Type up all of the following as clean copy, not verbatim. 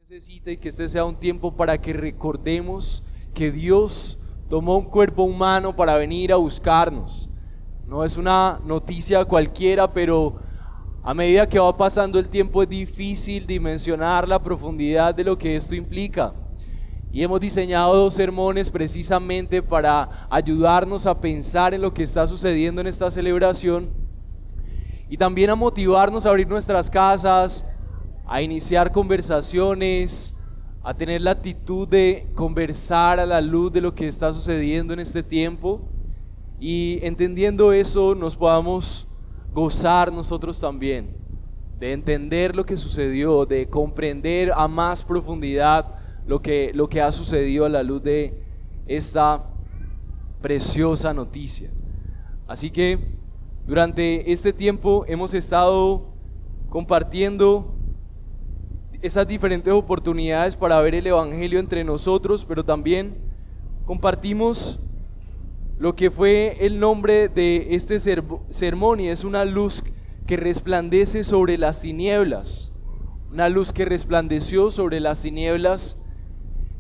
necesita y que este sea un tiempo para que recordemos que Dios tomó un cuerpo humano para venir a buscarnos. No es una noticia cualquiera, pero a medida que va pasando el tiempo es difícil dimensionar la profundidad de lo que esto implica. Y hemos diseñado 2 sermones precisamente para ayudarnos a pensar en lo que está sucediendo en esta celebración y también a motivarnos a abrir nuestras casas, a iniciar conversaciones, a tener la actitud de conversar a la luz de lo que está sucediendo en este tiempo, y entendiendo eso nos podamos gozar nosotros también de entender lo que sucedió, de comprender a más profundidad lo que ha sucedido a la luz de esta preciosa noticia. Así que durante este tiempo hemos estado compartiendo esas diferentes oportunidades para ver el Evangelio entre nosotros, pero también compartimos lo que fue el nombre de este sermón, y es una luz que resplandece sobre las tinieblas, una luz que resplandeció sobre las tinieblas.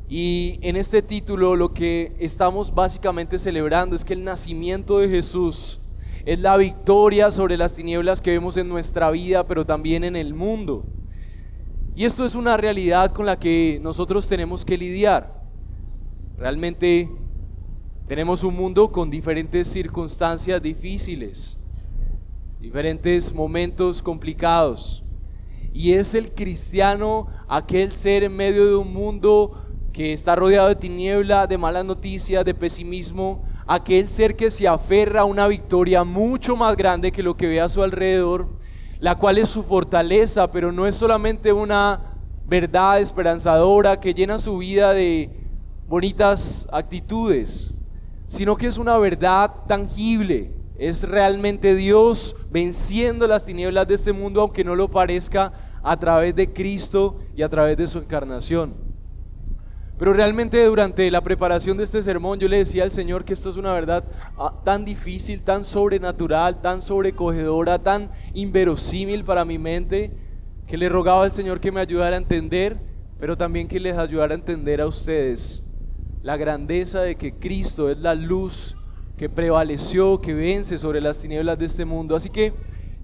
Y en este título lo que estamos básicamente celebrando es que el nacimiento de Jesús es la victoria sobre las tinieblas que vemos en nuestra vida, pero también en el mundo. Y esto es una realidad con la que nosotros tenemos que lidiar. Realmente tenemos un mundo con diferentes circunstancias difíciles, diferentes momentos complicados. Y es el cristiano aquel ser en medio de un mundo que está rodeado de tiniebla, de malas noticias, de pesimismo, aquel ser que se aferra a una victoria mucho más grande que lo que ve a su alrededor, la cual es su fortaleza, pero no es solamente una verdad esperanzadora que llena su vida de bonitas actitudes, sino que es una verdad tangible. Es realmente Dios venciendo las tinieblas de este mundo, aunque no lo parezca, a través de Cristo y a través de su encarnación. Pero realmente durante la preparación de este sermón yo le decía al Señor que esto es una verdad tan difícil, tan sobrenatural, tan sobrecogedora, tan inverosímil para mi mente, que le rogaba al Señor que me ayudara a entender, pero también que les ayudara a entender a ustedes la grandeza de que Cristo es la luz que prevaleció, que vence sobre las tinieblas de este mundo. Así que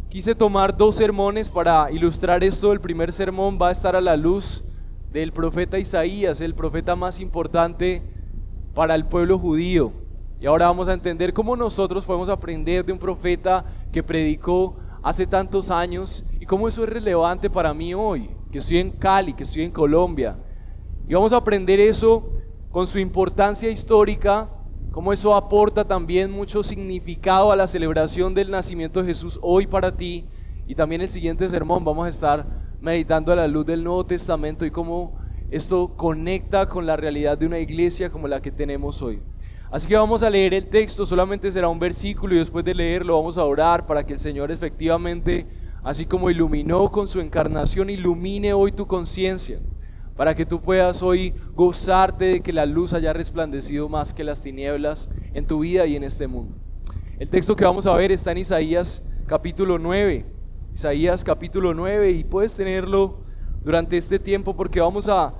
quise tomar 2 sermones para ilustrar esto. El primer sermón va a estar a la luz del profeta Isaías, el profeta más importante para el pueblo judío. Y ahora vamos a entender cómo nosotros podemos aprender de un profeta que predicó hace tantos años y cómo eso es relevante para mí hoy, que estoy en Cali, que estoy en Colombia. Y vamos a aprender eso con su importancia histórica, cómo eso aporta también mucho significado a la celebración del nacimiento de Jesús hoy para ti. Y también el siguiente sermón vamos a estar meditando a la luz del Nuevo Testamento y cómo esto conecta con la realidad de una iglesia como la que tenemos hoy. Así que vamos a leer el texto, solamente será un versículo, y después de leerlo vamos a orar para que el Señor efectivamente, así como iluminó con su encarnación, ilumine hoy tu conciencia, para que tú puedas hoy gozarte de que la luz haya resplandecido más que las tinieblas en tu vida y en este mundo. El texto que vamos a ver está en Isaías capítulo 9. Isaías capítulo 9, y puedes tenerlo durante este tiempo porque vamos a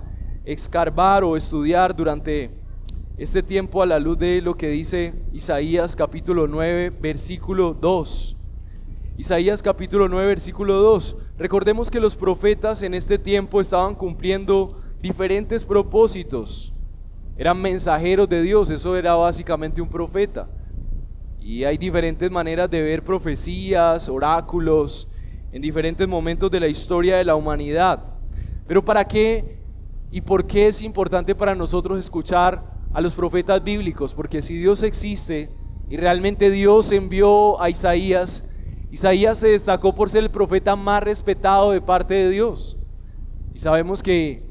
escarbar o estudiar durante este tiempo a la luz de lo que dice Isaías capítulo 9 versículo 2. Isaías capítulo 9 versículo 2. Recordemos que los profetas en este tiempo estaban cumpliendo diferentes propósitos. Eran mensajeros de Dios, eso era básicamente un profeta. Y hay diferentes maneras de ver profecías, oráculos en diferentes momentos de la historia de la humanidad. Pero ¿para qué y por qué es importante para nosotros escuchar a los profetas bíblicos? Porque si Dios existe y realmente Dios envió a Isaías, Isaías se destacó por ser el profeta más respetado de parte de Dios. Y sabemos que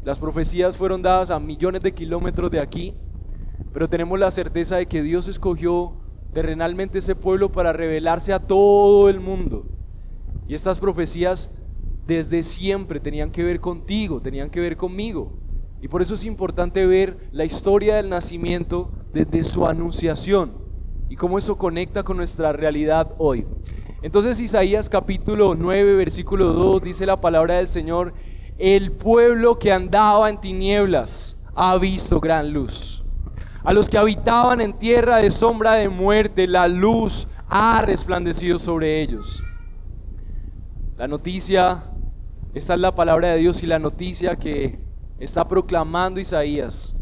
las profecías fueron dadas a millones de kilómetros de aquí, pero tenemos la certeza de que Dios escogió terrenalmente ese pueblo para revelarse a todo el mundo. Y estas profecías desde siempre tenían que ver contigo, tenían que ver conmigo. Y por eso es importante ver la historia del nacimiento desde su anunciación y cómo eso conecta con nuestra realidad hoy. Entonces Isaías capítulo 9 versículo 2 dice la palabra del Señor: el pueblo que andaba en tinieblas ha visto gran luz. A los que habitaban en tierra de sombra de muerte, la luz ha resplandecido sobre ellos. La noticia, esta es la palabra de Dios y la noticia que está proclamando Isaías.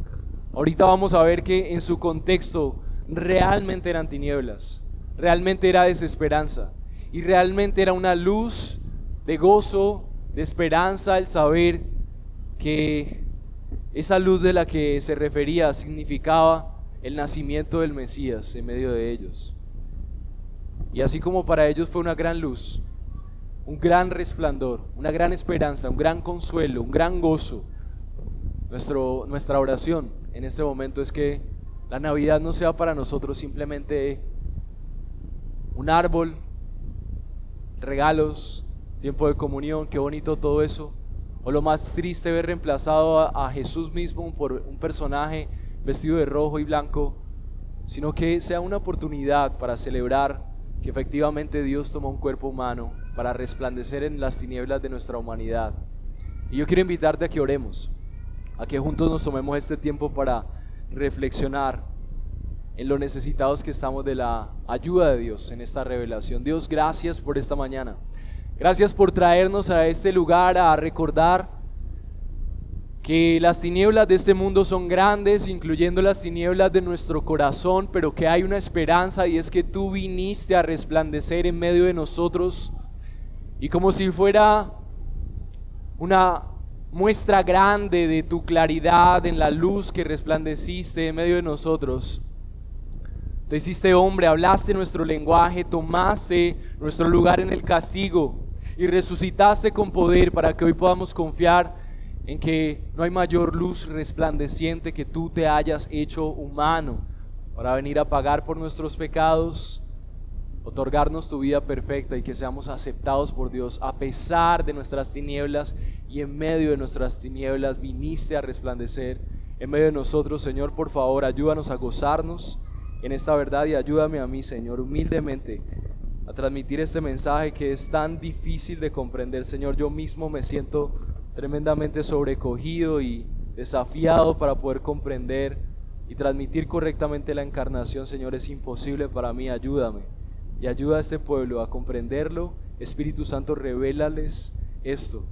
Ahorita vamos a ver que en su contexto realmente eran tinieblas, realmente era desesperanza y realmente era una luz de gozo, de esperanza, el saber que esa luz de la que se refería significaba el nacimiento del Mesías en medio de ellos. Y así como para ellos fue una gran luz, un gran resplandor, una gran esperanza, un gran consuelo, un gran gozo, nuestra oración en este momento es que la Navidad no sea para nosotros simplemente un árbol, regalos, tiempo de comunión, qué bonito todo eso, o lo más triste ver reemplazado a Jesús mismo por un personaje vestido de rojo y blanco, sino que sea una oportunidad para celebrar que efectivamente Dios tomó un cuerpo humano para resplandecer en las tinieblas de nuestra humanidad. Y yo quiero invitarte a que oremos, a que juntos nos tomemos este tiempo para reflexionar en lo necesitados que estamos de la ayuda de Dios en esta revelación. Dios, gracias por esta mañana. Gracias por traernos a este lugar a recordar que las tinieblas de este mundo son grandes, incluyendo las tinieblas de nuestro corazón, pero que hay una esperanza y es que tú viniste a resplandecer en medio de nosotros. Y como si fuera una muestra grande de tu claridad en la luz que resplandeciste en medio de nosotros, te hiciste hombre, hablaste nuestro lenguaje, tomaste nuestro lugar en el castigo y resucitaste con poder para que hoy podamos confiar en que no hay mayor luz resplandeciente que tú te hayas hecho humano para venir a pagar por nuestros pecados, otorgarnos tu vida perfecta y que seamos aceptados por Dios a pesar de nuestras tinieblas, y en medio de nuestras tinieblas viniste a resplandecer en medio de nosotros. Señor, por favor, ayúdanos a gozarnos en esta verdad y ayúdame a mí, Señor, humildemente a transmitir este mensaje que es tan difícil de comprender. Señor, yo mismo me siento tremendamente sobrecogido y desafiado para poder comprender y transmitir correctamente la encarnación. Señor, es imposible para mí, ayúdame y ayuda a este pueblo a comprenderlo. Espíritu Santo, revélales esto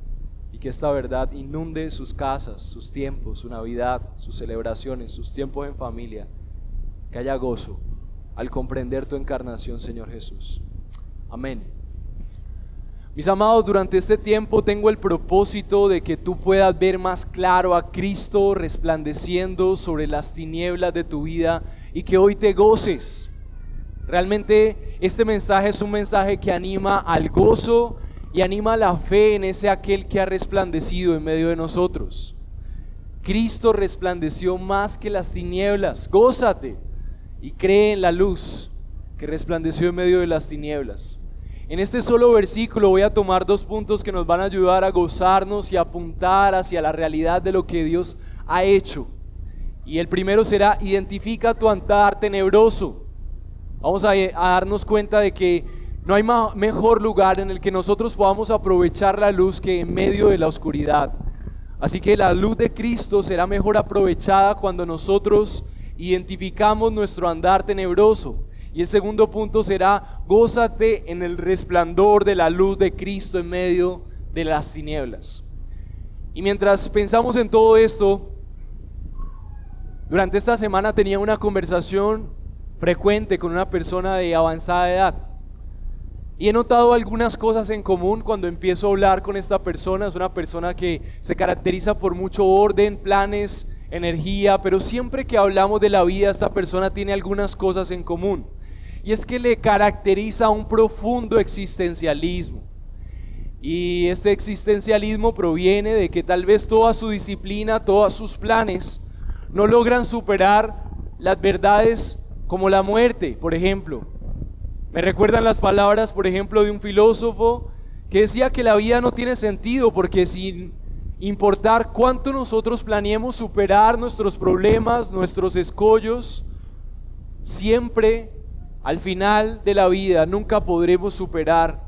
y que esta verdad inunde sus casas, sus tiempos, su Navidad, sus celebraciones, sus tiempos en familia. Que haya gozo al comprender tu encarnación, Señor Jesús. Amén. Mis amados, durante este tiempo tengo el propósito de que tú puedas ver más claro a Cristo resplandeciendo sobre las tinieblas de tu vida y que hoy te goces. Realmente este mensaje es un mensaje que anima al gozo y anima la fe en ese aquel que ha resplandecido en medio de nosotros. Cristo resplandeció más que las tinieblas. Gózate y cree en la luz que resplandeció en medio de las tinieblas. En este solo versículo voy a tomar 2 puntos que nos van a ayudar a gozarnos y a apuntar hacia la realidad de lo que Dios ha hecho. Y el primero será: identifica tu andar tenebroso. Vamos a darnos cuenta de que no hay mejor lugar en el que nosotros podamos aprovechar la luz que en medio de la oscuridad. Así que la luz de Cristo será mejor aprovechada cuando nosotros identificamos nuestro andar tenebroso. Y el segundo punto será: gózate en el resplandor de la luz de Cristo en medio de las tinieblas. Y mientras pensamos en todo esto, durante esta semana tenía una conversación frecuente con una persona de avanzada edad. Y he notado algunas cosas en común cuando empiezo a hablar con esta persona. Es una persona que se caracteriza por mucho orden, planes, energía, pero siempre que hablamos de la vida, esta persona tiene algunas cosas en común. Y es que le caracteriza un profundo existencialismo. Y este existencialismo proviene de que tal vez toda su disciplina, todos sus planes no logran superar las verdades como la muerte, por ejemplo. Me recuerdan las palabras, por ejemplo, de un filósofo que decía que la vida no tiene sentido porque sin importar cuánto nosotros planeemos superar nuestros problemas, nuestros escollos, siempre al final de la vida nunca podremos superar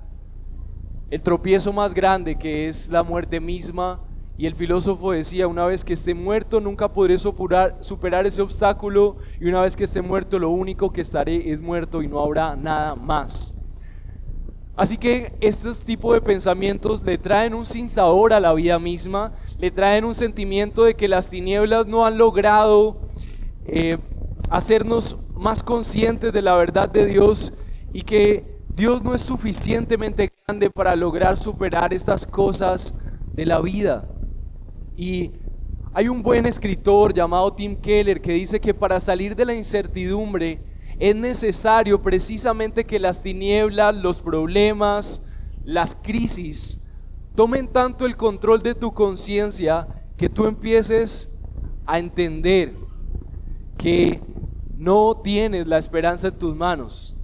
el tropiezo más grande, que es la muerte misma, Y el filósofo decía, una vez que esté muerto nunca podré superar ese obstáculo, y una vez que esté muerto lo único que estaré es muerto y no habrá nada más. Así que estos tipos de pensamientos le traen un sinsabor a la vida misma, le traen un sentimiento de que las tinieblas no han logrado hacernos más conscientes de la verdad de Dios, y que Dios no es suficientemente grande para lograr superar estas cosas de la vida. Y hay un buen escritor llamado Tim Keller que dice que para salir de la incertidumbre es necesario precisamente que las tinieblas, los problemas, las crisis tomen tanto el control de tu conciencia que tú empieces a entender que no tienes la esperanza en tus manos,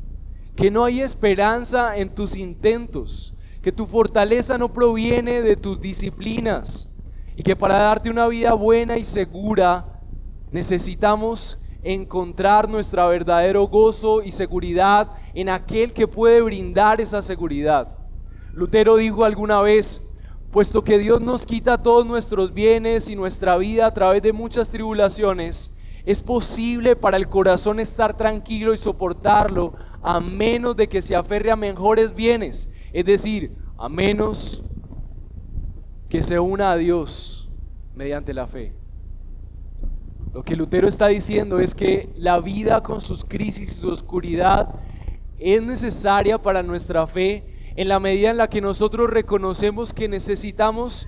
que no hay esperanza en tus intentos, que tu fortaleza no proviene de tus disciplinas, y que para darte una vida buena y segura necesitamos encontrar nuestro verdadero gozo y seguridad en aquel que puede brindar esa seguridad. Lutero dijo alguna vez: puesto que Dios nos quita todos nuestros bienes y nuestra vida a través de muchas tribulaciones, es posible para el corazón estar tranquilo y soportarlo, a menos de que se aferre a mejores bienes, es decir, a menos que se una a Dios mediante la fe. Lo que Lutero está diciendo es que la vida con sus crisis y su oscuridad es necesaria para nuestra fe, en la medida en la que nosotros reconocemos que necesitamos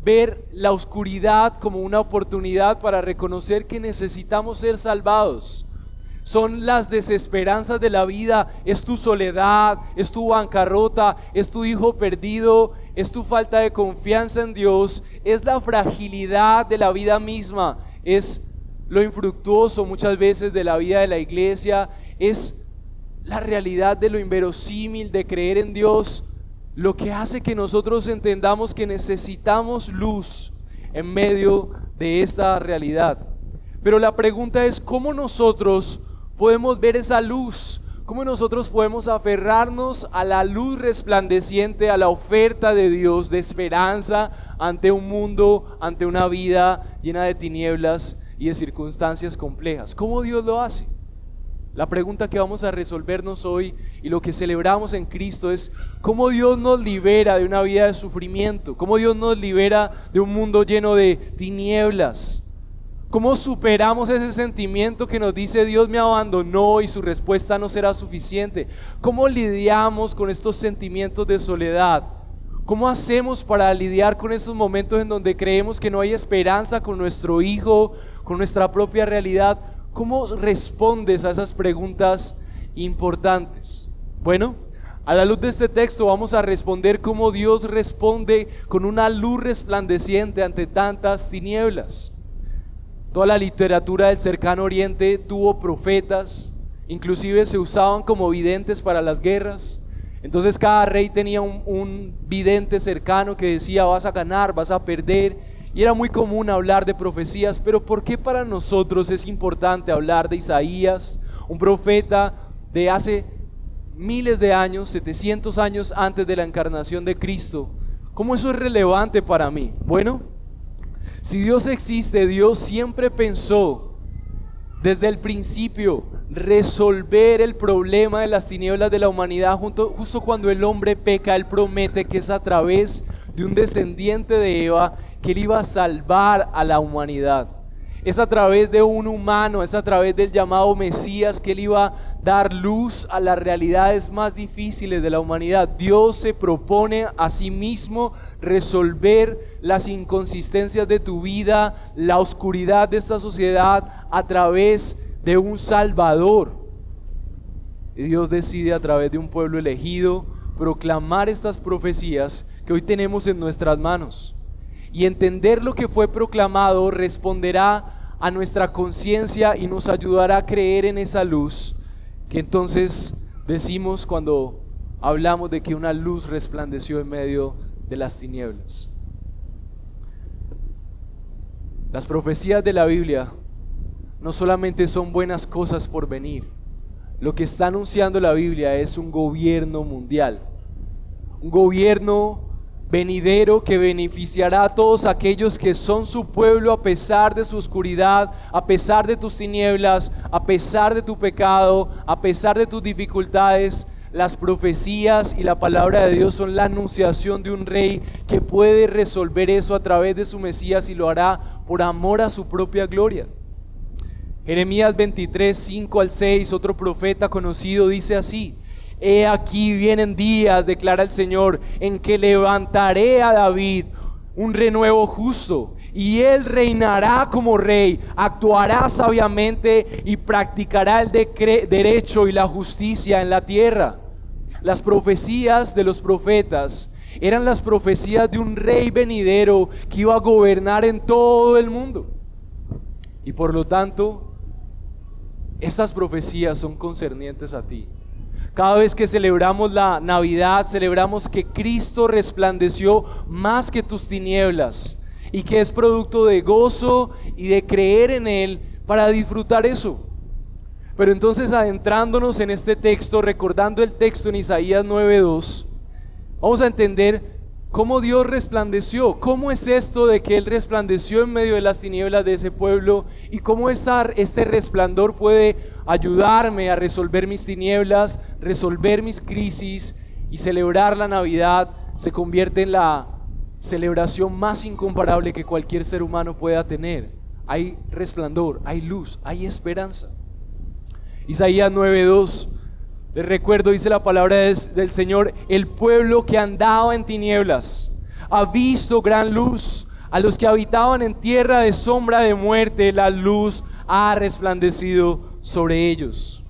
ver la oscuridad como una oportunidad para reconocer que necesitamos ser salvados. Son las desesperanzas de la vida, es tu soledad, es tu bancarrota, es tu hijo perdido, es tu falta de confianza en Dios, es la fragilidad de la vida misma, es lo infructuoso muchas veces de la vida de la iglesia, es la realidad de lo inverosímil de creer en Dios, lo que hace que nosotros entendamos que necesitamos luz en medio de esta realidad. Pero la pregunta es: ¿cómo nosotros podemos ver esa luz? ¿Cómo nosotros podemos aferrarnos a la luz resplandeciente, a la oferta de Dios de esperanza ante un mundo, ante una vida llena de tinieblas y de circunstancias complejas? ¿Cómo Dios lo hace? La pregunta que vamos a resolvernos hoy y lo que celebramos en Cristo es cómo Dios nos libera de una vida de sufrimiento, cómo Dios nos libera de un mundo lleno de tinieblas. ¿Cómo superamos ese sentimiento que nos dice Dios me abandonó y su respuesta no será suficiente? ¿Cómo lidiamos con estos sentimientos de soledad? ¿Cómo hacemos para lidiar con esos momentos en donde creemos que no hay esperanza con nuestro hijo, con nuestra propia realidad? ¿Cómo respondes a esas preguntas importantes? Bueno, a la luz de este texto vamos a responder cómo Dios responde con una luz resplandeciente ante tantas tinieblas. Toda la literatura del cercano oriente tuvo profetas, inclusive se usaban como videntes para las guerras. Entonces cada rey tenía un vidente cercano que decía: vas a ganar, vas a perder. Y era muy común hablar de profecías. Pero ¿por qué para nosotros es importante hablar de Isaías, un profeta de hace miles de años, 700 años antes de la encarnación de Cristo? ¿Cómo eso es relevante para mí? Bueno, si Dios existe, Dios siempre pensó desde el principio resolver el problema de las tinieblas de la humanidad. Justo cuando el hombre peca, Él promete que es a través de un descendiente de Eva que Él iba a salvar a la humanidad. Es a través de un humano, es a través del llamado Mesías que Él iba a dar luz a las realidades más difíciles de la humanidad. Dios se propone a sí mismo resolver las inconsistencias de tu vida, la oscuridad de esta sociedad a través de un Salvador. Y Dios decide a través de un pueblo elegido proclamar estas profecías que hoy tenemos en nuestras manos. Y entender lo que fue proclamado responderá a nuestra conciencia y nos ayudará a creer en esa luz que entonces decimos cuando hablamos de que una luz resplandeció en medio de las tinieblas. Las profecías de la Biblia no solamente son buenas cosas por venir. Lo que está anunciando la Biblia es un gobierno mundial, un gobierno venidero que beneficiará a todos aquellos que son su pueblo a pesar de su oscuridad, a pesar de tus tinieblas, a pesar de tu pecado, a pesar de tus dificultades. Las profecías y la palabra de Dios son la anunciación de un rey que puede resolver eso a través de su Mesías y lo hará por amor a su propia gloria. Jeremías 23, 5 al 6, otro profeta conocido, dice así: He aquí vienen días, declara el Señor, en que levantaré a David un renuevo justo, y él reinará como rey, actuará sabiamente y practicará el derecho y la justicia en la tierra. Las profecías de los profetas eran las profecías de un rey venidero que iba a gobernar en todo el mundo. Y por lo tanto, estas profecías son concernientes a ti. Cada vez que celebramos la Navidad, celebramos que Cristo resplandeció más que tus tinieblas y que es producto de gozo y de creer en Él para disfrutar eso. Pero entonces, adentrándonos en este texto, recordando el texto en Isaías 9:2, vamos a entender cómo Dios resplandeció. ¿Cómo es esto de que Él resplandeció en medio de las tinieblas de ese pueblo? Y cómo este resplandor puede ayudarme a resolver mis tinieblas, resolver mis crisis, y celebrar la Navidad se convierte en la celebración más incomparable que cualquier ser humano pueda tener. Hay resplandor, hay luz, hay esperanza. Isaías 9:2, les recuerdo, dice la palabra del Señor: el pueblo que andaba en tinieblas ha visto gran luz. A los que habitaban en tierra de sombra de muerte, la luz ha resplandecido sobre ellos.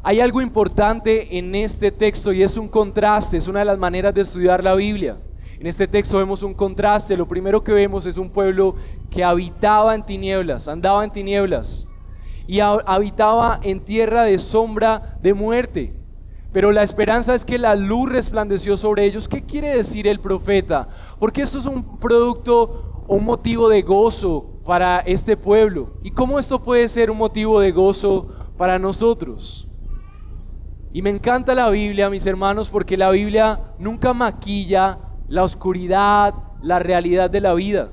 Hay algo importante en este texto y es un contraste, es una de las maneras de estudiar la Biblia. En este texto vemos un contraste. Lo primero que vemos es un pueblo que habitaba en tinieblas, andaba en tinieblas y habitaba en tierra de sombra de muerte. Pero la esperanza es que la luz resplandeció sobre ellos. ¿Qué quiere decir el profeta? Porque esto es un producto, un motivo de gozo para este pueblo. ¿Y cómo esto puede ser un motivo de gozo para nosotros? Y me encanta la Biblia, mis hermanos, porque la Biblia nunca maquilla la oscuridad, la realidad de la vida.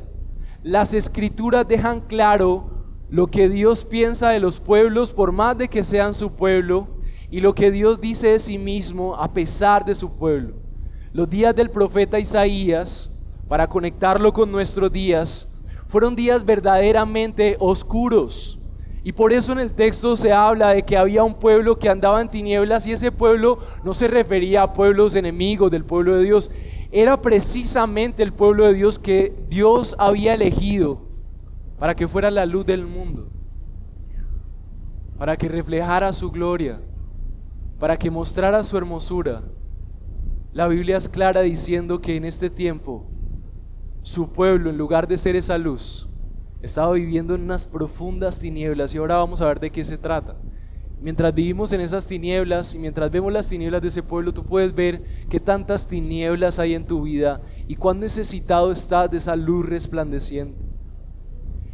Las Escrituras dejan claro lo que Dios piensa de los pueblos, por más de que sean su pueblo, y lo que Dios dice de sí mismo a pesar de su pueblo. Los días del profeta Isaías, para conectarlo con nuestros días, fueron días verdaderamente oscuros. Y por eso en el texto se habla de que había un pueblo que andaba en tinieblas, y ese pueblo no se refería a pueblos enemigos del pueblo de Dios. Era precisamente el pueblo de Dios que Dios había elegido para que fuera la luz del mundo, para que reflejara su gloria, para que mostrara su hermosura. La Biblia es clara diciendo que en este tiempo su pueblo, en lugar de ser esa luz, estaba viviendo en unas profundas tinieblas. Y ahora vamos a ver de qué se trata. Mientras vivimos en esas tinieblas y mientras vemos las tinieblas de ese pueblo, tú puedes ver qué tantas tinieblas hay en tu vida y cuán necesitado estás de esa luz resplandeciente.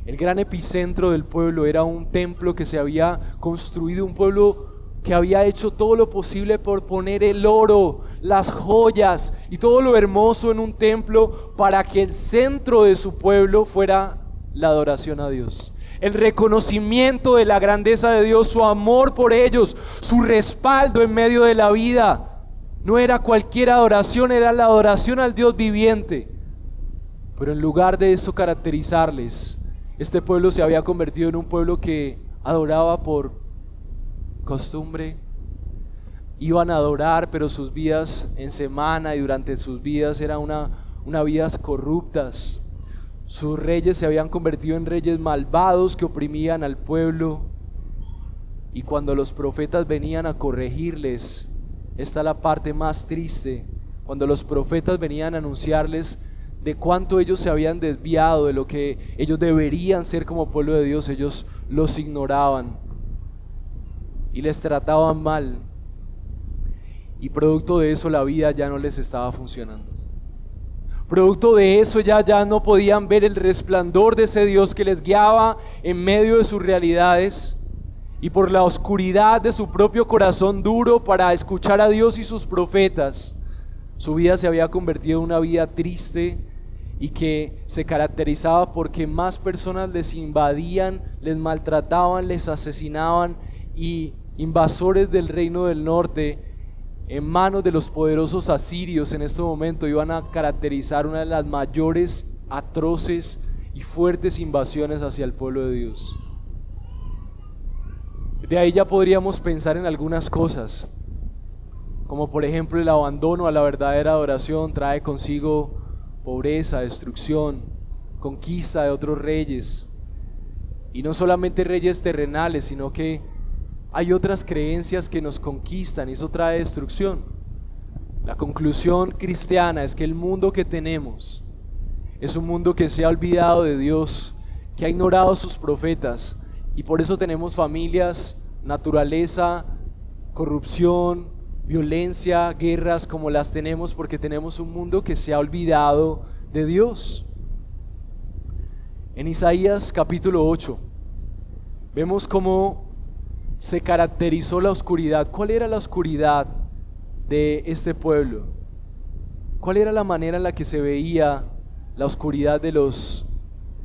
El gran epicentro del pueblo era un templo que se había construido, un pueblo que había hecho todo lo posible por poner el oro, las joyas y todo lo hermoso en un templo para que el centro de su pueblo fuera la adoración a Dios. El reconocimiento de la grandeza de Dios, su amor por ellos, su respaldo en medio de la vida. No era cualquier adoración, era la adoración al Dios viviente. Pero en lugar de eso caracterizarles, este pueblo se había convertido en un pueblo que adoraba por costumbre. Iban a adorar, pero sus vidas en semana y durante sus vidas eran una vidas corruptas. Sus reyes se habían convertido en reyes malvados que oprimían al pueblo. Y cuando los profetas venían a corregirles, esta es la parte más triste, cuando los profetas venían a anunciarles de cuánto ellos se habían desviado de lo que ellos deberían ser como pueblo de Dios, ellos los ignoraban y les trataban mal, y producto de eso la vida ya no les estaba funcionando. Producto de eso ya no podían ver el resplandor de ese Dios que les guiaba en medio de sus realidades, y por la oscuridad de su propio corazón duro para escuchar a Dios y sus profetas, Su vida se había convertido en una vida triste y que se caracterizaba porque más personas les invadían, les maltrataban, les asesinaban, y invasores del reino del norte en manos de los poderosos asirios en este momento iban a caracterizar una de las mayores, atroces y fuertes invasiones hacia el pueblo de Dios. De ahí ya podríamos pensar en algunas cosas, como por ejemplo el abandono a la verdadera adoración trae consigo pobreza, destrucción, conquista de otros reyes, y no solamente reyes terrenales, sino que hay otras creencias que nos conquistan y eso trae destrucción. La conclusión cristiana es que el mundo que tenemos es un mundo que se ha olvidado de Dios, que ha ignorado a sus profetas, y por eso tenemos familias, naturaleza, corrupción, violencia, guerras como las tenemos, porque tenemos un mundo que se ha olvidado de Dios. En Isaías capítulo 8 vemos cómo se caracterizó la oscuridad. ¿Cuál era la oscuridad de este pueblo? ¿Cuál era la manera en la que se veía la oscuridad de los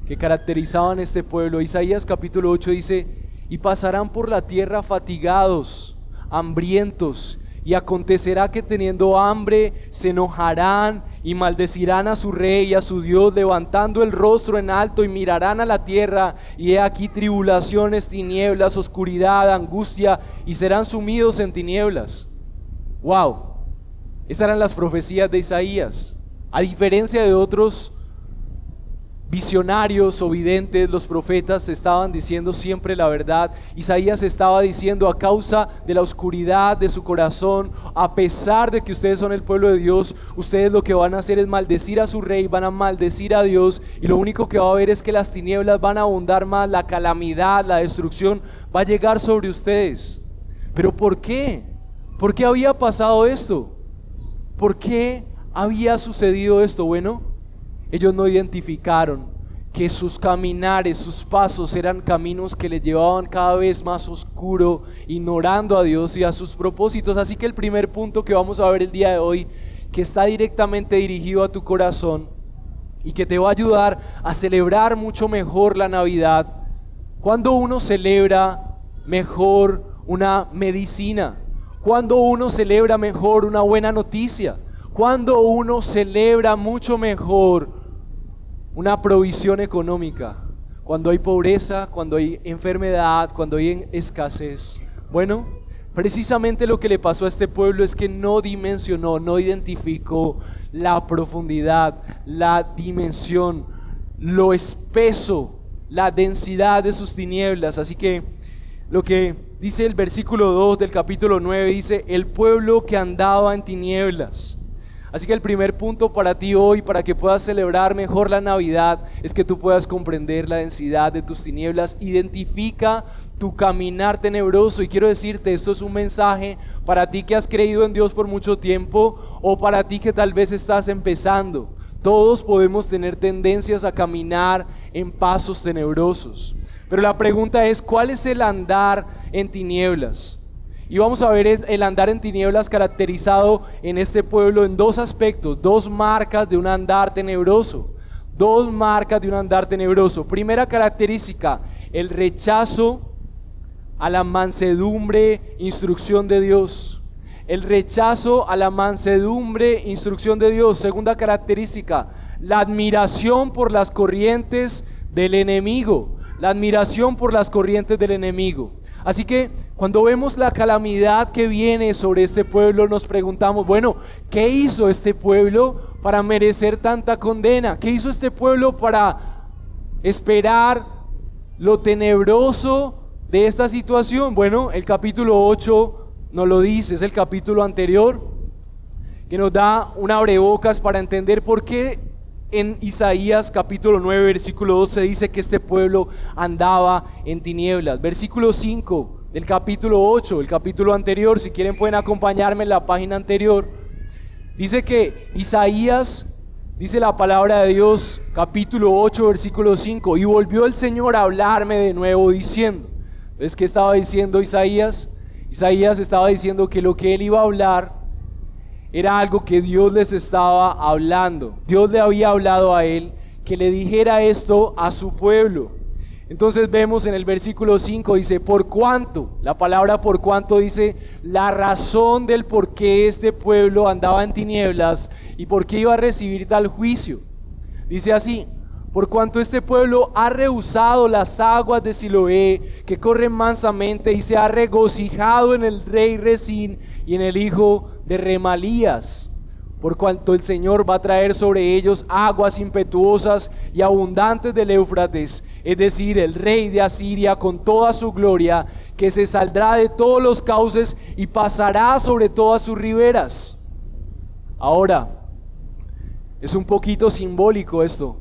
que caracterizaban este pueblo? Isaías capítulo 8 dice: y pasarán por la tierra fatigados, hambrientos, y acontecerá que teniendo hambre se enojarán y maldecirán a su rey y a su Dios, levantando el rostro en alto, y mirarán a la tierra, y he aquí tribulaciones, tinieblas, oscuridad, angustia, y serán sumidos en tinieblas. Wow, estas eran las profecías de Isaías. A diferencia de otros visionarios o videntes, los profetas estaban diciendo siempre la verdad. Isaías estaba diciendo: a causa de la oscuridad de su corazón, a pesar de que ustedes son el pueblo de Dios, ustedes lo que van a hacer es maldecir a su rey, van a maldecir a Dios, y lo único que va a haber es que las tinieblas van a abundar más, la calamidad, la destrucción va a llegar sobre ustedes. ¿Pero por qué? ¿Por qué había pasado esto? ¿Por qué había sucedido esto? Bueno, ellos no identificaron que sus caminares, sus pasos eran caminos que les llevaban cada vez más oscuro, ignorando a Dios y a sus propósitos. Así que el primer punto que vamos a ver el día de hoy, que está directamente dirigido a tu corazón y que te va a ayudar a celebrar mucho mejor la Navidad. Cuando uno celebra mejor una medicina, cuando uno celebra mejor una buena noticia, cuando uno celebra mucho mejor una provisión económica, cuando hay pobreza, cuando hay enfermedad, cuando hay escasez. Bueno, precisamente lo que le pasó a este pueblo es que no dimensionó, no identificó la profundidad, la dimensión, lo espeso, la densidad de sus tinieblas. Así que lo que dice el versículo 2 del capítulo 9 dice: el pueblo que andaba en tinieblas. Así que el primer punto para ti hoy, para que puedas celebrar mejor la Navidad, es que tú puedas comprender la densidad de tus tinieblas. Identifica tu caminar tenebroso. Y quiero decirte, esto es un mensaje para ti que has creído en Dios por mucho tiempo, o para ti que tal vez estás empezando. Todos podemos tener tendencias a caminar en pasos tenebrosos. Pero la pregunta es: ¿cuál es el andar en tinieblas? Y vamos a ver el andar en tinieblas caracterizado en este pueblo en dos aspectos, dos marcas de un andar tenebroso. Dos marcas de un andar tenebroso. Primera característica: el rechazo a la mansedumbre, instrucción de Dios. El rechazo a la mansedumbre, instrucción de Dios. Segunda característica: la admiración por las corrientes del enemigo. La admiración por las corrientes del enemigo. Así que cuando vemos la calamidad que viene sobre este pueblo, nos preguntamos: bueno, ¿qué hizo este pueblo para merecer tanta condena? ¿Qué hizo este pueblo para esperar lo tenebroso de esta situación? Bueno, el capítulo 8 nos lo dice, es el capítulo anterior que nos da un abrebocas para entender por qué en Isaías capítulo 9 versículo 12 dice que este pueblo andaba en tinieblas. Versículo 5 del capítulo 8, el capítulo anterior, si quieren pueden acompañarme en la página anterior. Dice que Isaías, dice la palabra de Dios, capítulo 8 versículo 5: y volvió el Señor a hablarme de nuevo diciendo. ¿Ves qué estaba diciendo Isaías? Isaías estaba diciendo que lo que él iba a hablar era algo que Dios les estaba hablando. Dios le había hablado a él que le dijera esto a su pueblo. Entonces vemos en el versículo 5, dice, por cuanto, la palabra por cuanto dice la razón del por qué este pueblo andaba en tinieblas y por qué iba a recibir tal juicio. Dice así, por cuanto este pueblo ha rehusado las aguas de Siloé que corren mansamente y se ha regocijado en el rey Rezín y en el hijo de Remalías. Por cuanto el Señor va a traer sobre ellos aguas impetuosas y abundantes del Éufrates, es decir, el rey de Asiria con toda su gloria, que se saldrá de todos los cauces y pasará sobre todas sus riberas. Ahora, es un poquito simbólico esto,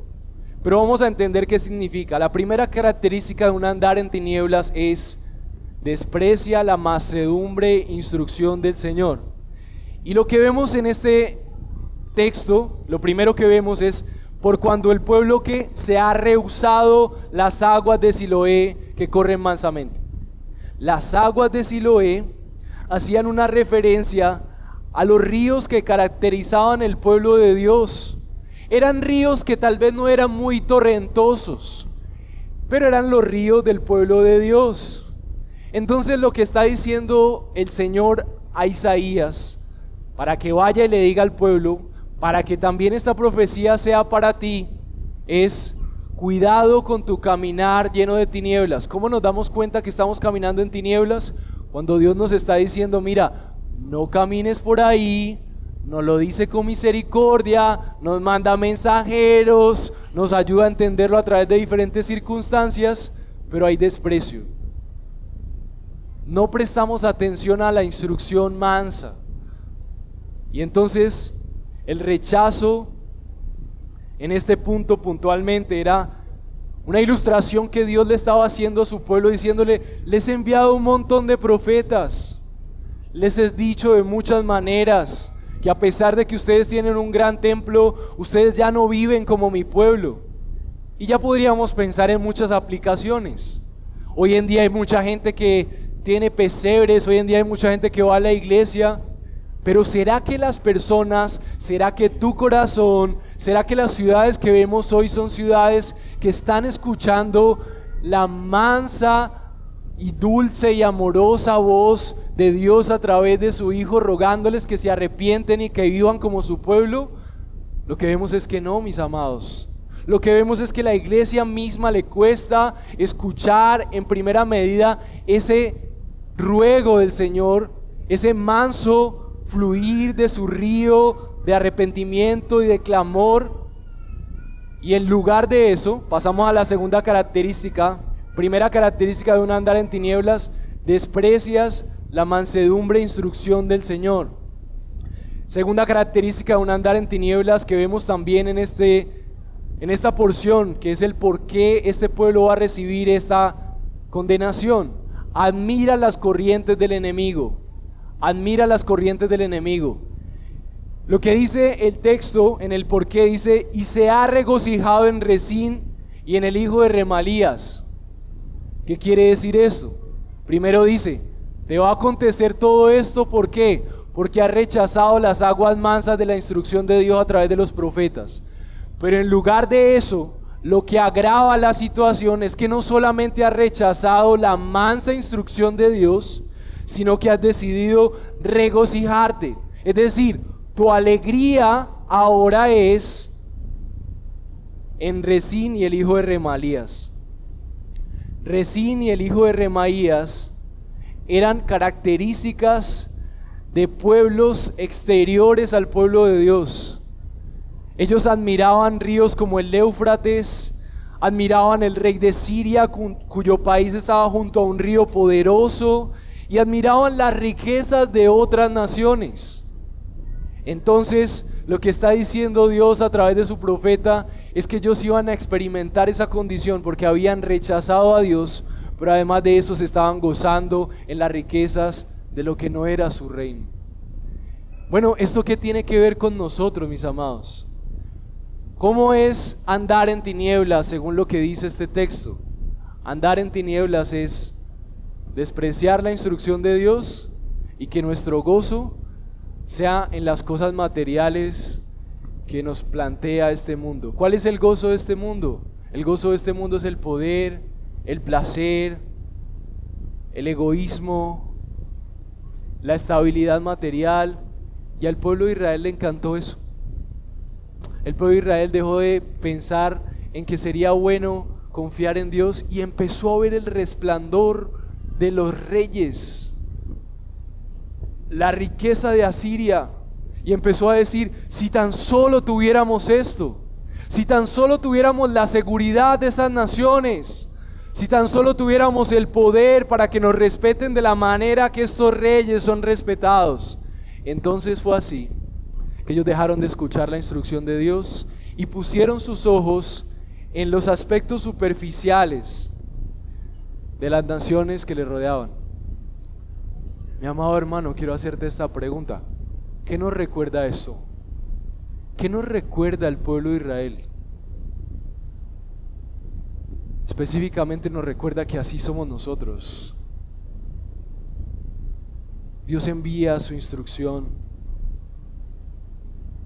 pero vamos a entender qué significa. La primera característica de un andar en tinieblas es: desprecia la mansedumbre e instrucción del Señor. Y lo que vemos en este texto, lo primero que vemos es: por cuando el pueblo que se ha rehusado las aguas de Siloé que corren mansamente. Las aguas de Siloé hacían una referencia a los ríos que caracterizaban el pueblo de Dios. Eran ríos que tal vez no eran muy torrentosos, pero eran los ríos del pueblo de Dios. Entonces lo que está diciendo el Señor a Isaías, para que vaya y le diga al pueblo, para que también esta profecía sea para ti, es: cuidado con tu caminar lleno de tinieblas. ¿Cómo nos damos cuenta que estamos caminando en tinieblas? Cuando Dios nos está diciendo: mira, no camines por ahí. Nos lo dice con misericordia, nos manda mensajeros, nos ayuda a entenderlo a través de diferentes circunstancias, pero hay desprecio. No prestamos atención a la instrucción mansa. Y entonces el rechazo en este punto puntualmente era una ilustración que Dios le estaba haciendo a su pueblo, diciéndole: les he enviado un montón de profetas, les he dicho de muchas maneras que a pesar de que ustedes tienen un gran templo, ustedes ya no viven como mi pueblo. Y ya podríamos pensar en muchas aplicaciones. Hoy en día hay mucha gente que tiene pesebres, hoy en día hay mucha gente que va a la iglesia, pero ¿será que las personas, será que tu corazón, será que las ciudades que vemos hoy son ciudades que están escuchando la mansa y dulce y amorosa voz de Dios a través de su Hijo, rogándoles que se arrepienten y que vivan como su pueblo? Lo que vemos es que no, mis amados. Lo que vemos es que la iglesia misma le cuesta escuchar en primera medida ese ruego del Señor, ese manso fluir de su río de arrepentimiento y de clamor. Y en lugar de eso, pasamos a la segunda característica. Primera característica de un andar en tinieblas: desprecias la mansedumbre e instrucción del Señor. Segunda característica de un andar en tinieblas que vemos también en esta porción, que es el por qué este pueblo va a recibir esta condenación: admira las corrientes del enemigo. Admira las corrientes del enemigo. Lo que dice el texto en el por qué dice: y se ha regocijado en Rezín y en el hijo de Remalías. ¿Qué quiere decir esto? Primero dice: te va a acontecer todo esto, ¿por qué? Porque has rechazado las aguas mansas de la instrucción de Dios a través de los profetas. Pero en lugar de eso, lo que agrava la situación es que no solamente has rechazado la mansa instrucción de Dios, sino que has decidido regocijarte. Es decir, tu alegría ahora es en Rezín y el hijo de Remalías. Rezín y el hijo de Remaías eran características de pueblos exteriores al pueblo de Dios. Ellos admiraban ríos como el Éufrates, admiraban el rey de Siria, cuyo país estaba junto a un río poderoso, y admiraban las riquezas de otras naciones. Entonces, lo que está diciendo Dios a través de su profeta es que ellos iban a experimentar esa condición porque habían rechazado a Dios, pero además de eso se estaban gozando en las riquezas de lo que no era su reino. Bueno, ¿esto qué tiene que ver con nosotros, mis amados? ¿Cómo es andar en tinieblas según lo que dice este texto? Andar en tinieblas es despreciar la instrucción de Dios y que nuestro gozo sea en las cosas materiales que nos plantea este mundo. ¿Cuál es el gozo de este mundo? El gozo de este mundo es el poder, el placer, el egoísmo, la estabilidad material, y al pueblo de Israel le encantó eso. El pueblo de Israel dejó de pensar en que sería bueno confiar en Dios y empezó a ver el resplandor de los reyes, la riqueza de Asiria, y empezó a decir: si tan solo tuviéramos esto, si tan solo tuviéramos la seguridad de esas naciones, si tan solo tuviéramos el poder para que nos respeten de la manera que estos reyes son respetados. Entonces fue así que ellos dejaron de escuchar la instrucción de Dios y pusieron sus ojos en los aspectos superficiales de las naciones que les rodeaban. Mi amado hermano, quiero hacerte esta pregunta: ¿qué nos recuerda esto? ¿Qué nos recuerda el pueblo de Israel? Específicamente nos recuerda que así somos nosotros. Dios envía su instrucción,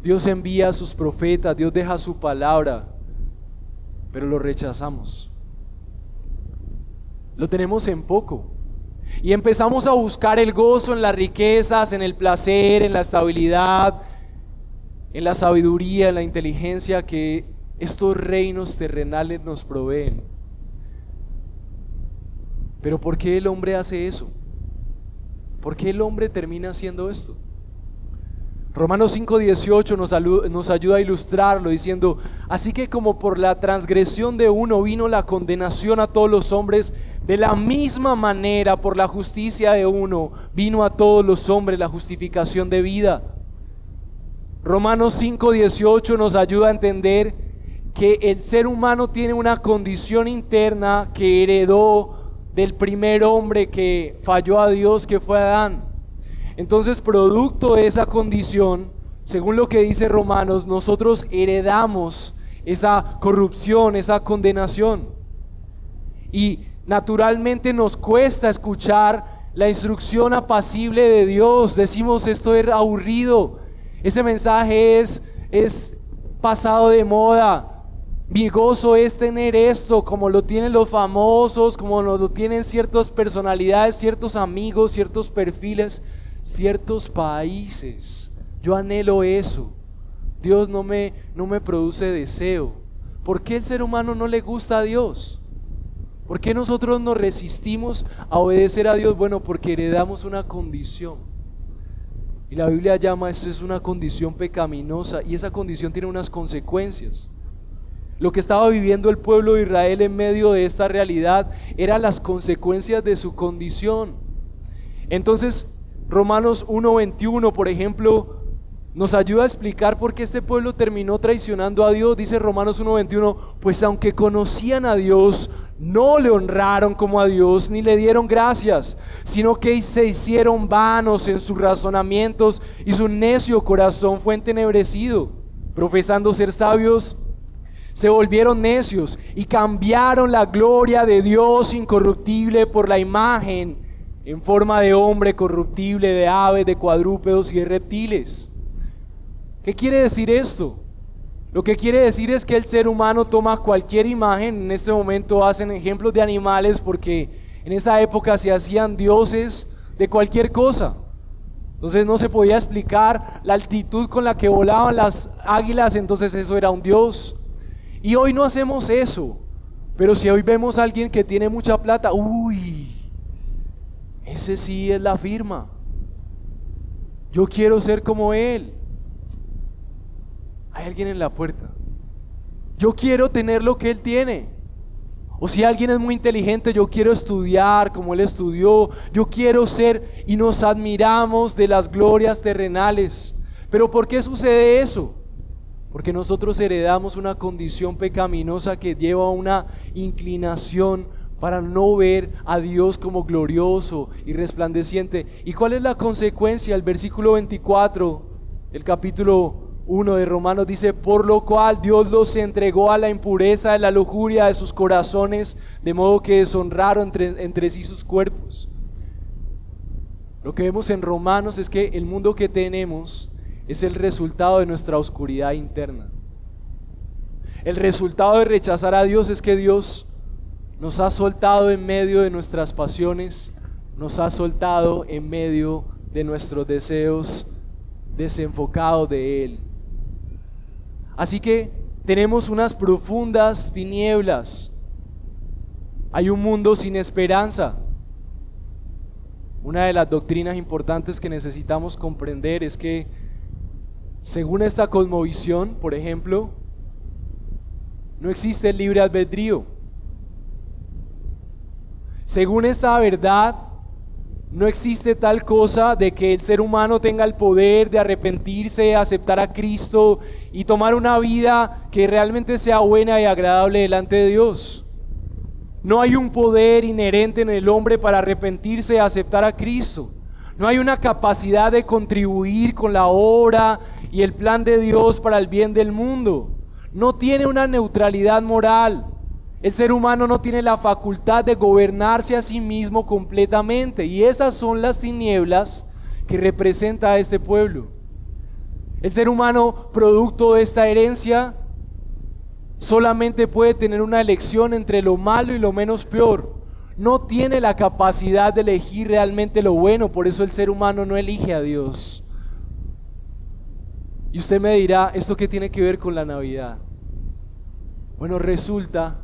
Dios envía a sus profetas, Dios deja su palabra, pero lo rechazamos. Lo tenemos en poco y empezamos a buscar el gozo en las riquezas, en el placer, en la estabilidad, en la sabiduría, en la inteligencia que estos reinos terrenales nos proveen. Pero ¿por qué el hombre hace eso? ¿Por qué el hombre termina haciendo esto? Romanos 5:18 nos ayuda a ilustrarlo diciendo: así que como por la transgresión de uno vino la condenación a todos los hombres, de la misma manera por la justicia de uno vino a todos los hombres la justificación de vida. Romanos 5:18 nos ayuda a entender que el ser humano tiene una condición interna que heredó del primer hombre que falló a Dios, que fue Adán. Entonces, producto de esa condición, según lo que dice Romanos, nosotros heredamos esa corrupción, esa condenación. Y naturalmente nos cuesta escuchar la instrucción apacible de Dios. Decimos: esto es aburrido, ese mensaje es pasado de moda. Mi gozo es tener esto, como lo tienen los famosos, como lo tienen ciertas personalidades, ciertos amigos, ciertos perfiles, ciertos países. Yo anhelo eso. Dios no me produce deseo. ¿Por qué el ser humano no le gusta a Dios? ¿Por qué nosotros nos resistimos a obedecer a Dios? Bueno, porque heredamos una condición. Y la Biblia llama esto es una condición pecaminosa, y esa condición tiene unas consecuencias. Lo que estaba viviendo el pueblo de Israel en medio de esta realidad eran las consecuencias de su condición. Entonces, Romanos 1:21, por ejemplo, nos ayuda a explicar por qué este pueblo terminó traicionando a Dios. Dice Romanos 1:21: pues aunque conocían a Dios, no le honraron como a Dios, ni le dieron gracias, sino que se hicieron vanos en sus razonamientos, y su necio corazón fue entenebrecido. Profesando ser sabios, se volvieron necios y cambiaron la gloria de Dios incorruptible por la imagen en forma de hombre corruptible, de aves, de cuadrúpedos y de reptiles. ¿Qué quiere decir esto? Lo que quiere decir es que el ser humano toma cualquier imagen. En este momento hacen ejemplos de animales porque en esa época se hacían dioses de cualquier cosa. Entonces no se podía explicar la altitud con la que volaban las águilas, entonces eso era un dios. Y hoy no hacemos eso, pero si hoy vemos a alguien que tiene mucha plata, uy, ese sí es la firma. Yo quiero ser como él. Hay alguien en la puerta. Yo quiero tener lo que él tiene. O si alguien es muy inteligente, yo quiero estudiar como él estudió. Yo quiero ser, y nos admiramos de las glorias terrenales. Pero ¿por qué sucede eso? Porque nosotros heredamos una condición pecaminosa que lleva a una inclinación para no ver a Dios como glorioso y resplandeciente. ¿Y cuál es la consecuencia? El versículo 24 del capítulo 1 de Romanos dice: por lo cual Dios los entregó a la impureza de la lujuria de sus corazones, de modo que deshonraron entre sí sus cuerpos. Lo que vemos en Romanos es que el mundo que tenemos es el resultado de nuestra oscuridad interna. El resultado de rechazar a Dios es que Dios nos ha soltado en medio de nuestras pasiones, nos ha soltado en medio de nuestros deseos desenfocados de Él. Así que tenemos unas profundas tinieblas. Hay un mundo sin esperanza. Una de las doctrinas importantes que necesitamos comprender es que, según esta cosmovisión, por ejemplo, no existe el libre albedrío. Según esta verdad, no existe tal cosa de que el ser humano tenga el poder de arrepentirse, aceptar a Cristo y tomar una vida que realmente sea buena y agradable delante de Dios. No hay un poder inherente en el hombre para arrepentirse y aceptar a Cristo. No hay una capacidad de contribuir con la obra y el plan de Dios para el bien del mundo. No tiene una neutralidad moral. El ser humano no tiene la facultad de gobernarse a sí mismo completamente, y esas son las tinieblas que representa a este pueblo. El ser humano, producto de esta herencia, solamente puede tener una elección entre lo malo y lo menos peor. No tiene la capacidad de elegir realmente lo bueno, por eso el ser humano no elige a Dios. Y usted me dirá, ¿esto qué tiene que ver con la Navidad? Bueno, resulta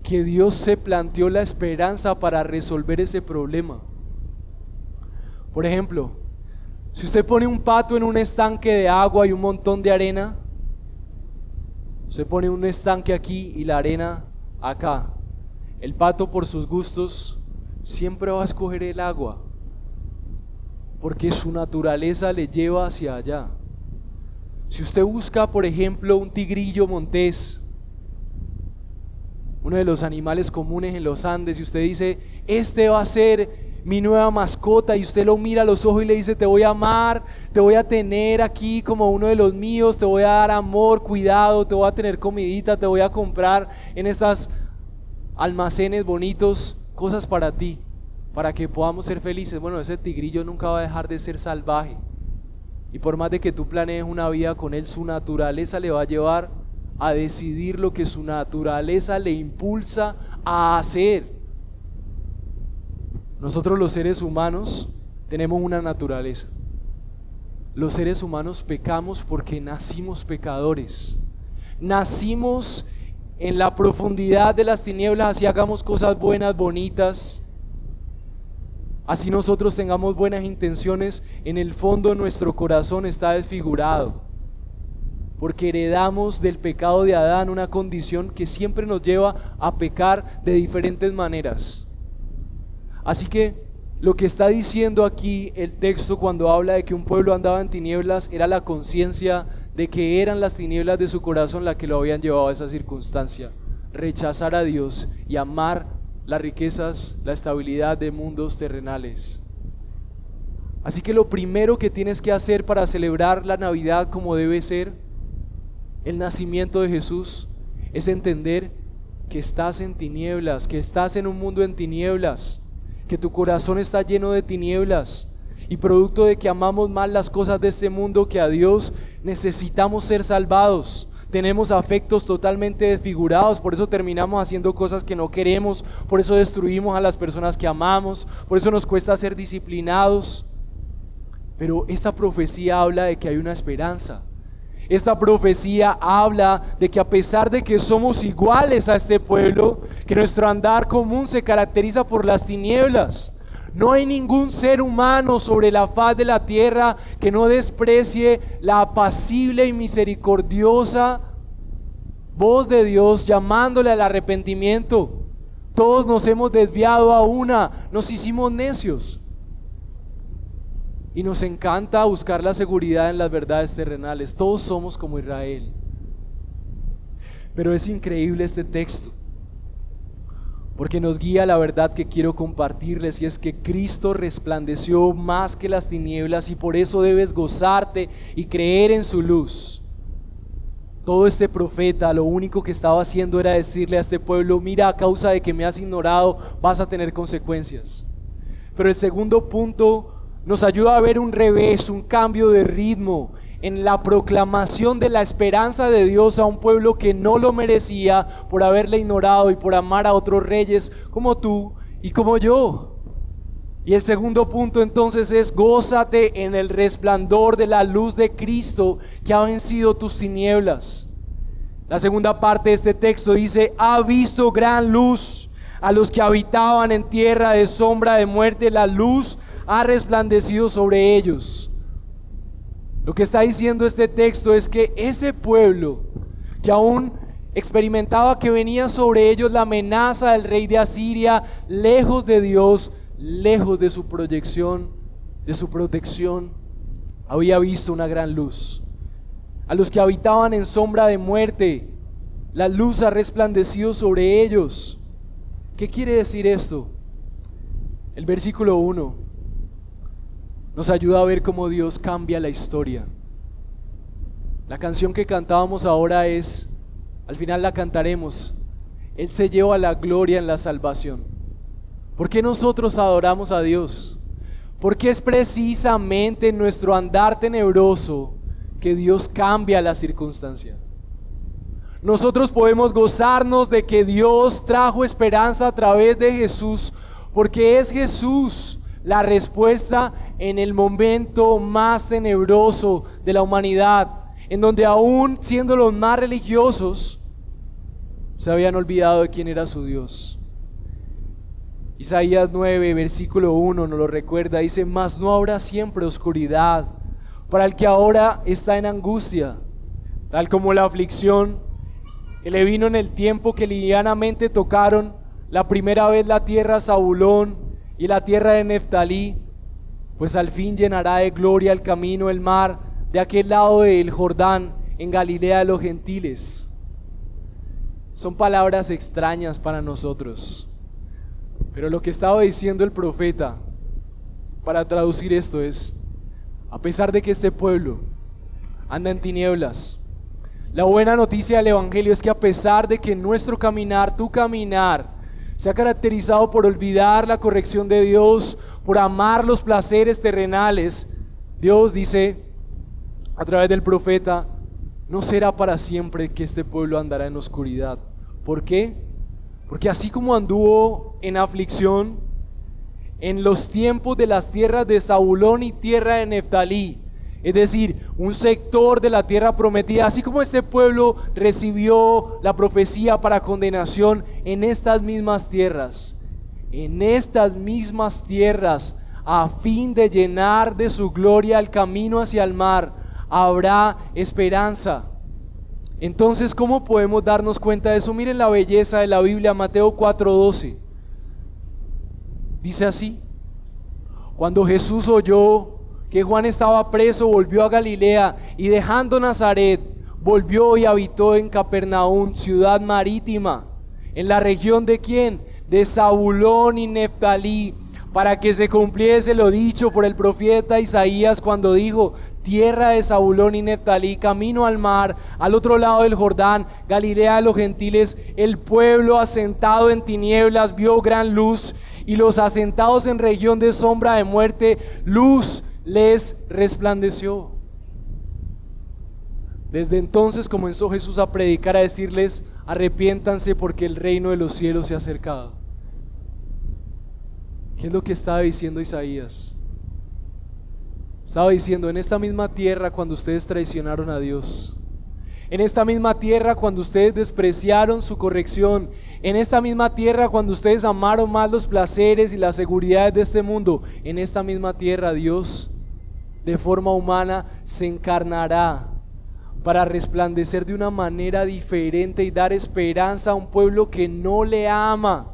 que Dios se planteó la esperanza para resolver ese problema. Por ejemplo, si usted pone un pato en un estanque de agua y un montón de arena, usted pone un estanque aquí y la arena acá, el pato, por sus gustos, siempre va a escoger el agua, porque su naturaleza le lleva hacia allá. Si usted busca, por ejemplo, un tigrillo montés, uno de los animales comunes en los Andes, y usted dice, este va a ser mi nueva mascota, y usted lo mira a los ojos y le dice, te voy a amar, te voy a tener aquí como uno de los míos, te voy a dar amor, cuidado, te voy a tener comidita, te voy a comprar en estas almacenes bonitos cosas para ti, para que podamos ser felices. Bueno, ese tigrillo nunca va a dejar de ser salvaje, y por más de que tú planees una vida con él, su naturaleza le va a llevar a decidir lo que su naturaleza le impulsa a hacer. Nosotros, los seres humanos, tenemos una naturaleza. Los seres humanos pecamos porque nacimos pecadores. Nacimos en la profundidad de las tinieblas, así hagamos cosas buenas, bonitas, así nosotros tengamos buenas intenciones, en el fondo nuestro corazón está desfigurado, porque heredamos del pecado de Adán una condición que siempre nos lleva a pecar de diferentes maneras. Así que lo que está diciendo aquí el texto cuando habla de que un pueblo andaba en tinieblas era la conciencia de que eran las tinieblas de su corazón las que lo habían llevado a esa circunstancia. Rechazar a Dios y amar las riquezas, la estabilidad de mundos terrenales. Así que lo primero que tienes que hacer para celebrar la Navidad como debe ser, el nacimiento de Jesús, es entender que estás en tinieblas, que estás en un mundo en tinieblas, que tu corazón está lleno de tinieblas, y producto de que amamos más las cosas de este mundo que a Dios, necesitamos ser salvados. Tenemos afectos totalmente desfigurados, por eso terminamos haciendo cosas que no queremos, por eso destruimos a las personas que amamos, por eso nos cuesta ser disciplinados. Pero esta profecía habla de que hay una esperanza. Esta profecía habla de que a pesar de que somos iguales a este pueblo, que nuestro andar común se caracteriza por las tinieblas, no hay ningún ser humano sobre la faz de la tierra que no desprecie la apacible y misericordiosa voz de Dios llamándole al arrepentimiento. Todos nos hemos desviado a una, nos hicimos necios. Y nos encanta buscar la seguridad en las verdades terrenales. Todos somos como Israel. Pero es increíble este texto, porque nos guía a la verdad que quiero compartirles, y es que Cristo resplandeció más que las tinieblas, y por eso debes gozarte y creer en su luz. Todo este profeta lo único que estaba haciendo era decirle a este pueblo: mira, a causa de que me has ignorado vas a tener consecuencias. Pero el segundo punto nos ayuda a ver un revés, un cambio de ritmo en la proclamación de la esperanza de Dios a un pueblo que no lo merecía por haberle ignorado y por amar a otros reyes como tú y como yo. Y el segundo punto entonces es: gózate en el resplandor de la luz de Cristo que ha vencido tus tinieblas. La segunda parte de este texto dice: ha visto gran luz a los que habitaban en tierra de sombra de muerte, la luz ha resplandecido sobre ellos. Lo que está diciendo este texto es que ese pueblo que aún experimentaba que venía sobre ellos la amenaza del rey de Asiria, lejos de Dios, lejos de su proyección, de su protección, había visto una gran luz. A los que habitaban en sombra de muerte, la luz ha resplandecido sobre ellos. ¿Qué quiere decir esto? El versículo 1 nos ayuda a ver cómo Dios cambia la historia. La canción que cantábamos ahora es, al final la cantaremos: Él se lleva la gloria en la salvación. ¿Por qué nosotros adoramos a Dios? Porque es precisamente en nuestro andar tenebroso que Dios cambia la circunstancia. Nosotros podemos gozarnos de que Dios trajo esperanza a través de Jesús, porque es Jesús la respuesta en el momento más tenebroso de la humanidad, en donde aún siendo los más religiosos se habían olvidado de quién era su Dios. Isaías 9 versículo 1 nos lo recuerda, dice: mas no habrá siempre oscuridad para el que ahora está en angustia, tal como la aflicción que le vino en el tiempo que livianamente tocaron la primera vez la tierra Zabulón y la tierra de Neftalí, pues al fin llenará de gloria el camino del mar de aquel lado del Jordán, en Galilea de los gentiles. Son palabras extrañas para nosotros, pero lo que estaba diciendo el profeta para traducir esto es: a pesar de que este pueblo anda en tinieblas, la buena noticia del evangelio es que a pesar de que nuestro caminar, tu caminar, se ha caracterizado por olvidar la corrección de Dios, por amar los placeres terrenales, Dios dice a través del profeta: no será para siempre que este pueblo andará en oscuridad. ¿Por qué? Porque así como anduvo en aflicción en los tiempos de las tierras de Zabulón y tierra de Neftalí, es decir, un sector de la tierra prometida, así como este pueblo recibió la profecía para condenación, en estas mismas tierras, a fin de llenar de su gloria el camino hacia el mar, habrá esperanza. Entonces, ¿cómo podemos darnos cuenta de eso? Miren la belleza de la Biblia. Mateo 4:12 dice así: cuando Jesús oyó que Juan estaba preso, volvió a Galilea, y dejando Nazaret, volvió y habitó en Capernaum, ciudad marítima, en la región de ¿quién? De Zabulón y Neftalí, para que se cumpliese lo dicho por el profeta Isaías cuando dijo: tierra de Zabulón y Neftalí, camino al mar, al otro lado del Jordán, Galilea de los gentiles, el pueblo asentado en tinieblas vio gran luz, y los asentados en región de sombra de muerte, luz les resplandeció. Desde entonces comenzó Jesús a predicar, a decirles: arrepiéntanse porque el reino de los cielos se ha acercado. ¿Qué es lo que estaba diciendo Isaías? Estaba diciendo: en esta misma tierra cuando ustedes traicionaron a Dios, en esta misma tierra cuando ustedes despreciaron su corrección, en esta misma tierra cuando ustedes amaron más los placeres y las seguridades de este mundo, en esta misma tierra Dios de forma humana se encarnará para resplandecer de una manera diferente y dar esperanza a un pueblo que no le ama,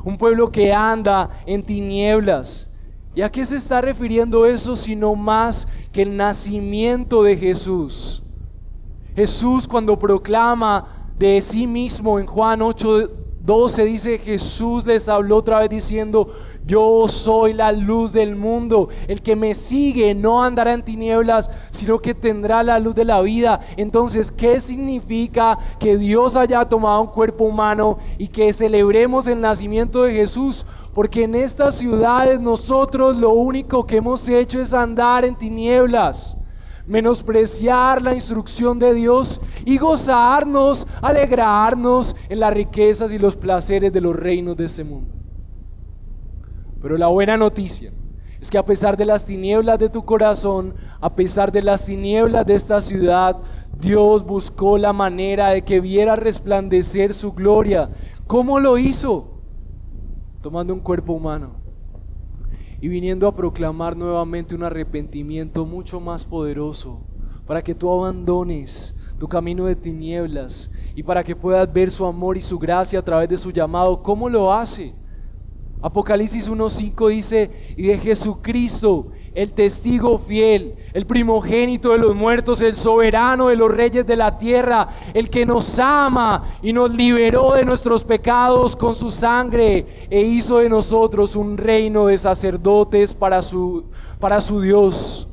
un pueblo que anda en tinieblas. ¿Y a qué se está refiriendo eso sino más que el nacimiento de Jesús? Jesús, cuando proclama de sí mismo en Juan 8:12, dice: Jesús les habló otra vez diciendo: yo soy la luz del mundo, el que me sigue no andará en tinieblas, sino que tendrá la luz de la vida. Entonces, ¿qué significa que Dios haya tomado un cuerpo humano y que celebremos el nacimiento de Jesús? porque en estas ciudades nosotros lo único que hemos hecho es andar en tinieblas, menospreciar la instrucción de Dios y gozarnos, alegrarnos en las riquezas y los placeres de los reinos de este mundo. Pero la buena noticia es que a pesar de las tinieblas de tu corazón, a pesar de las tinieblas de esta ciudad, Dios buscó la manera de que viera resplandecer su gloria. ¿Cómo lo hizo? Tomando un cuerpo humano y viniendo a proclamar nuevamente un arrepentimiento mucho más poderoso, para que tú abandones tu camino de tinieblas y para que puedas ver su amor y su gracia a través de su llamado. ¿Cómo lo hace? Apocalipsis 1:5 dice: y de Jesucristo, el testigo fiel, el primogénito de los muertos, el soberano de los reyes de la tierra, el que nos ama y nos liberó de nuestros pecados con su sangre e hizo de nosotros un reino de sacerdotes para su Dios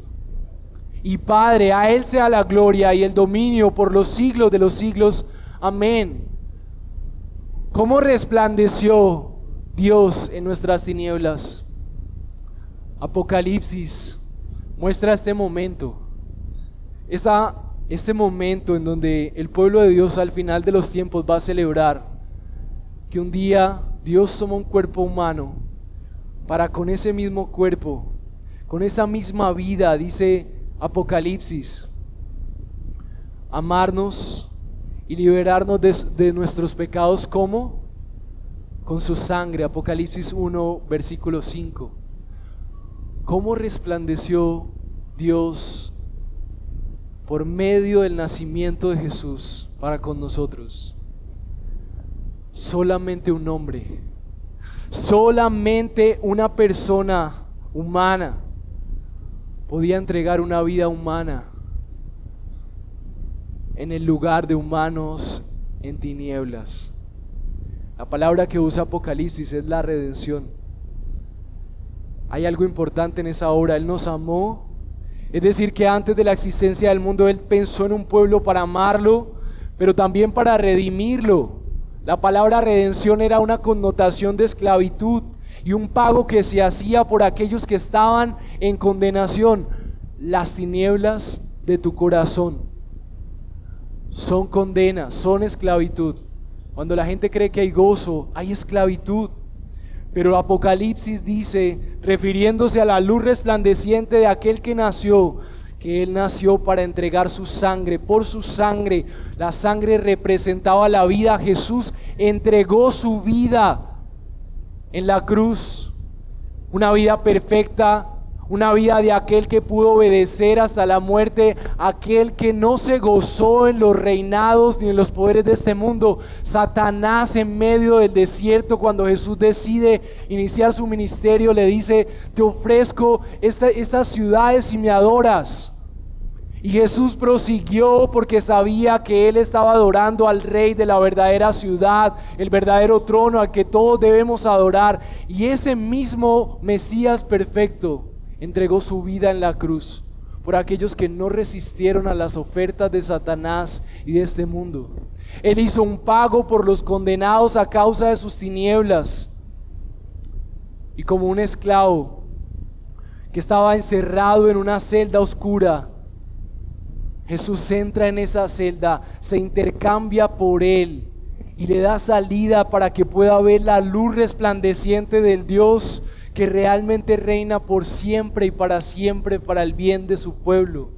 y Padre. A Él sea la gloria y el dominio por los siglos de los siglos. Amén. ¿Cómo resplandeció Dios en nuestras tinieblas? Apocalipsis muestra este momento en donde el pueblo de Dios al final de los tiempos va a celebrar que un día Dios toma un cuerpo humano para con ese mismo cuerpo, con esa misma vida, dice Apocalipsis, amarnos y liberarnos de nuestros pecados. ¿Cómo? Con su sangre. Apocalipsis 1 versículo 5. ¿Cómo resplandeció Dios por medio del nacimiento de Jesús para con nosotros? Solamente un hombre, solamente una persona humana podía entregar una vida humana en el lugar de humanos en tinieblas. La palabra que usa Apocalipsis es la redención. Hay algo importante en esa obra. Él nos amó, es decir, que antes de la existencia del mundo Él pensó en un pueblo para amarlo, pero también para redimirlo. La palabra redención era una connotación de esclavitud y un pago que se hacía por aquellos que estaban en condenación. Las tinieblas de tu corazón son condena, son esclavitud. Cuando la gente cree que hay gozo, hay esclavitud. Pero Apocalipsis dice, refiriéndose a la luz resplandeciente de aquel que nació, que Él nació para entregar su sangre. Por su sangre, la sangre representaba la vida. Jesús entregó su vida en la cruz, una vida perfecta, una vida de aquel que pudo obedecer hasta la muerte, aquel que no se gozó en los reinados ni en los poderes de este mundo. Satanás, en medio del desierto, cuando Jesús decide iniciar su ministerio, le dice: te ofrezco estas ciudades si me adoras. Y Jesús prosiguió porque sabía que Él estaba adorando al Rey de la verdadera ciudad, el verdadero trono al que todos debemos adorar. Y ese mismo Mesías perfecto entregó su vida en la cruz por aquellos que no resistieron a las ofertas de Satanás y de este mundo. Él hizo un pago por los condenados a causa de sus tinieblas. Y como un esclavo que estaba encerrado en una celda oscura, Jesús entra en esa celda, se intercambia por él y le da salida para que pueda ver la luz resplandeciente del Dios que realmente reina por siempre y para siempre para el bien de su pueblo.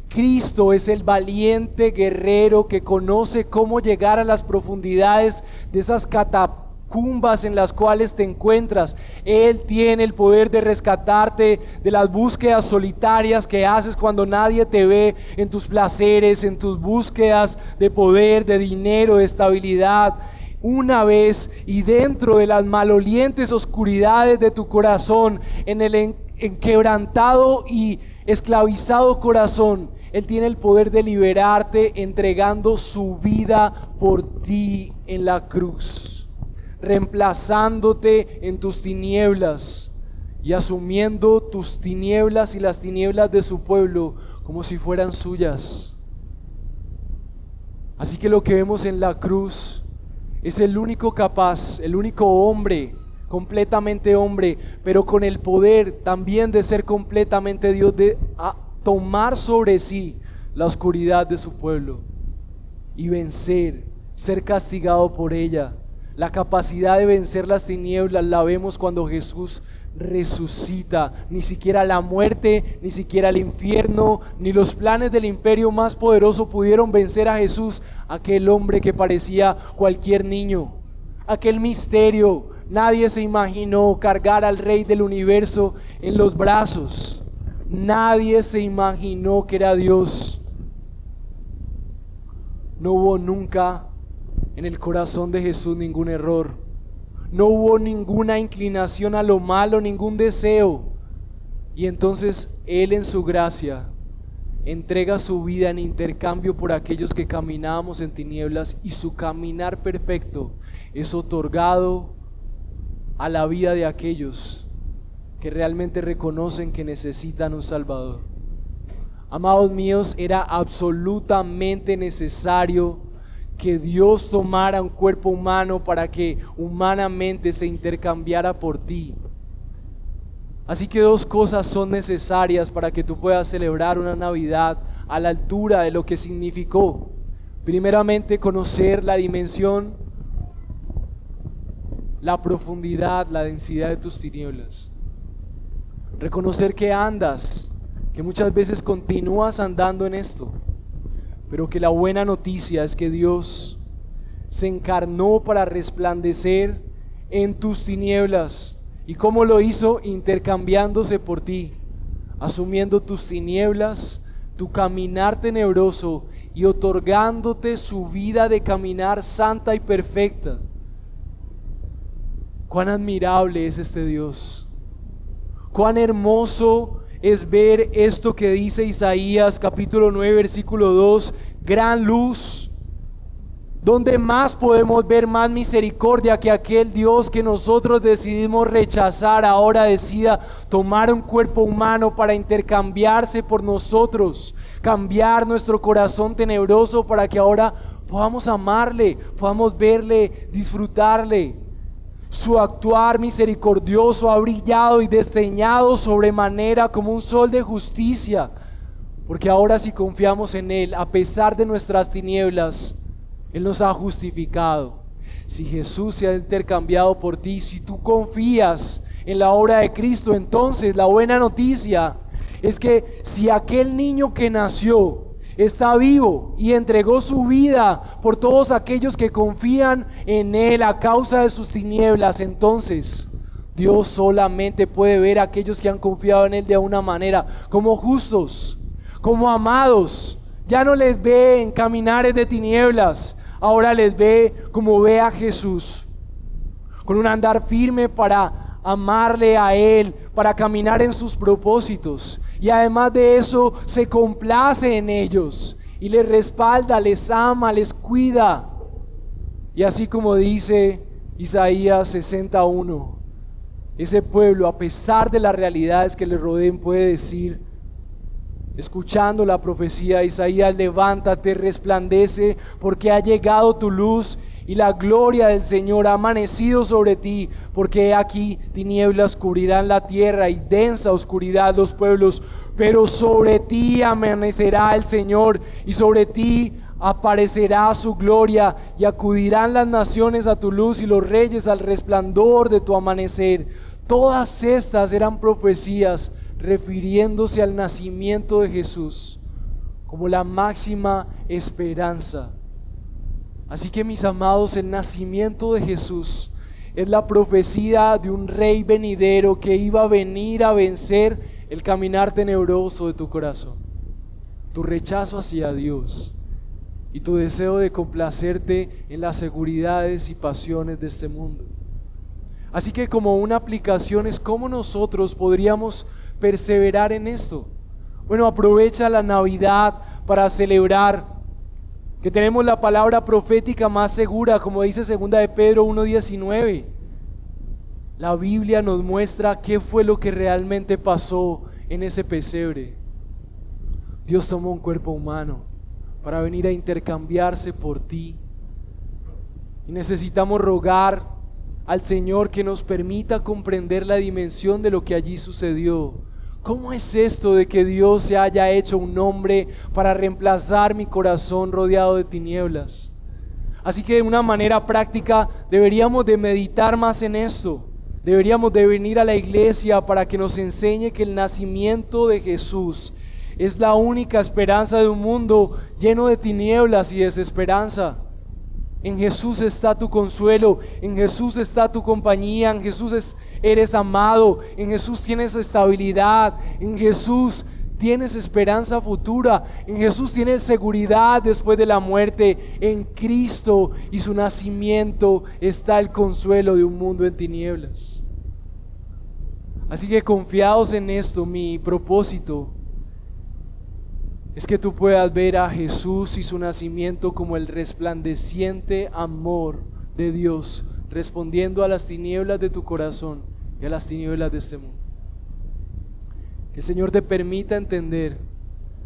Cristo es el valiente guerrero que conoce cómo llegar a las profundidades de esas catacumbas en las cuales te encuentras. Él tiene el poder de rescatarte de las búsquedas solitarias que haces cuando nadie te ve, en tus placeres, en tus búsquedas de poder, de dinero, de estabilidad. Una vez y dentro de las malolientes oscuridades de tu corazón, en el enquebrantado y esclavizado corazón, Él tiene el poder de liberarte entregando su vida por ti en la cruz, reemplazándote en tus tinieblas y asumiendo tus tinieblas y las tinieblas de su pueblo como si fueran suyas. Así que lo que vemos en la cruz es el único capaz, el único hombre completamente hombre, pero con el poder también de ser completamente Dios, de tomar sobre sí la oscuridad de su pueblo y vencer, ser castigado por ella. La capacidad de vencer las tinieblas la vemos cuando Jesús resucita. Ni siquiera la muerte, ni siquiera el infierno, ni los planes del imperio más poderoso pudieron vencer a Jesús, aquel hombre que parecía cualquier niño, aquel misterio. Nadie se imaginó cargar al Rey del universo en los brazos. Nadie se imaginó que era Dios. No hubo nunca en el corazón de Jesús ningún error. No hubo ninguna inclinación a lo malo, ningún deseo. Y entonces Él en su gracia entrega su vida en intercambio por aquellos que caminábamos en tinieblas, y su caminar perfecto es otorgado a la vida de aquellos que realmente reconocen que necesitan un Salvador. Amados míos, era absolutamente necesario que Dios tomara un cuerpo humano para que humanamente se intercambiara por ti. Así que dos cosas son necesarias para que tú puedas celebrar una Navidad a la altura de lo que significó. Primeramente, conocer la dimensión, la profundidad, la densidad de tus tinieblas. Reconocer que andas, que muchas veces continúas andando en esto, pero que la buena noticia es que Dios se encarnó para resplandecer en tus tinieblas. ¿Y cómo lo hizo? Intercambiándose por ti, asumiendo tus tinieblas, tu caminar tenebroso, y otorgándote su vida de caminar santa y perfecta. Cuán admirable es este Dios. Cuán hermoso es ver esto que dice Isaías capítulo 9 versículo 2, gran luz. ¿Dónde más podemos ver más misericordia que aquel Dios que nosotros decidimos rechazar ahora decida tomar un cuerpo humano para intercambiarse por nosotros, cambiar nuestro corazón tenebroso para que ahora podamos amarle, podamos verle, disfrutarle? Su actuar misericordioso ha brillado y desdeñado sobremanera como un sol de justicia, porque ahora si confiamos en Él, a pesar de nuestras tinieblas, Él nos ha justificado. Si Jesús se ha intercambiado por ti, si tú confías en la obra de Cristo, entonces la buena noticia es que si aquel niño que nació está vivo y entregó su vida por todos aquellos que confían en Él a causa de sus tinieblas, entonces Dios solamente puede ver a aquellos que han confiado en Él de una manera como justos, como amados. Ya no les ve en caminares de tinieblas, ahora les ve como ve a Jesús, con un andar firme para amarle a Él, para caminar en sus propósitos. Y además de eso, se complace en ellos y les respalda, les ama, les cuida. Y así como dice Isaías 61, ese pueblo, a pesar de las realidades que le rodeen, puede decir, escuchando la profecía de Isaías: levántate, resplandece, porque ha llegado tu luz y la gloria del Señor ha amanecido sobre ti, porque he aquí tinieblas cubrirán la tierra y densa oscuridad los pueblos, pero sobre ti amanecerá el Señor y sobre ti aparecerá su gloria, y acudirán las naciones a tu luz y los reyes al resplandor de tu amanecer. Todas estas eran profecías refiriéndose al nacimiento de Jesús como la máxima esperanza. Así que, mis amados, el nacimiento de Jesús es la profecía de un rey venidero que iba a venir a vencer el caminar tenebroso de tu corazón, tu rechazo hacia Dios y tu deseo de complacerte en las seguridades y pasiones de este mundo. Así que, como una aplicación, es cómo nosotros podríamos perseverar en esto. Bueno, aprovecha la Navidad para celebrar que tenemos la palabra profética más segura, como dice 2 de Pedro 1:19. La Biblia nos muestra qué fue lo que realmente pasó en ese pesebre. Dios tomó un cuerpo humano para venir a intercambiarse por ti. Y necesitamos rogar al Señor que nos permita comprender la dimensión de lo que allí sucedió. ¿Cómo es esto de que Dios se haya hecho un hombre para reemplazar mi corazón rodeado de tinieblas? Así que de una manera práctica deberíamos de meditar más en esto. Deberíamos de venir a la iglesia para que nos enseñe que el nacimiento de Jesús es la única esperanza de un mundo lleno de tinieblas y desesperanza. En Jesús está tu consuelo, en Jesús está tu compañía, en Jesús eres amado, en Jesús tienes estabilidad, en Jesús tienes esperanza futura, en Jesús tienes seguridad después de la muerte. En Cristo y su nacimiento está el consuelo de un mundo en tinieblas. Así que confiados en esto, mi propósito es que tú puedas ver a Jesús y su nacimiento como el resplandeciente amor de Dios, respondiendo a las tinieblas de tu corazón y a las tinieblas de este mundo. Que el Señor te permita entender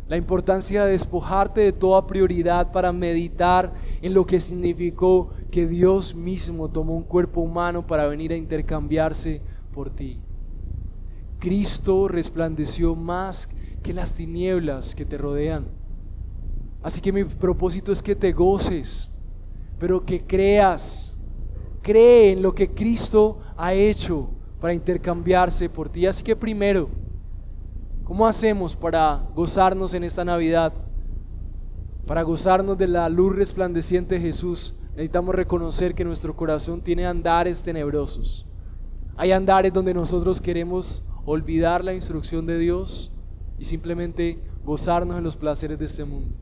la importancia de despojarte de toda prioridad para meditar en lo que significó que Dios mismo tomó un cuerpo humano para venir a intercambiarse por ti. Cristo resplandeció más que las tinieblas que te rodean. Así que mi propósito es que te goces, pero que creas, cree en lo que Cristo ha hecho para intercambiarse por ti. Así que primero, ¿cómo hacemos para gozarnos en esta Navidad? Para gozarnos de la luz resplandeciente de Jesús, necesitamos reconocer que nuestro corazón tiene andares tenebrosos. Hay andares donde nosotros queremos olvidar la instrucción de Dios y simplemente gozarnos en los placeres de este mundo.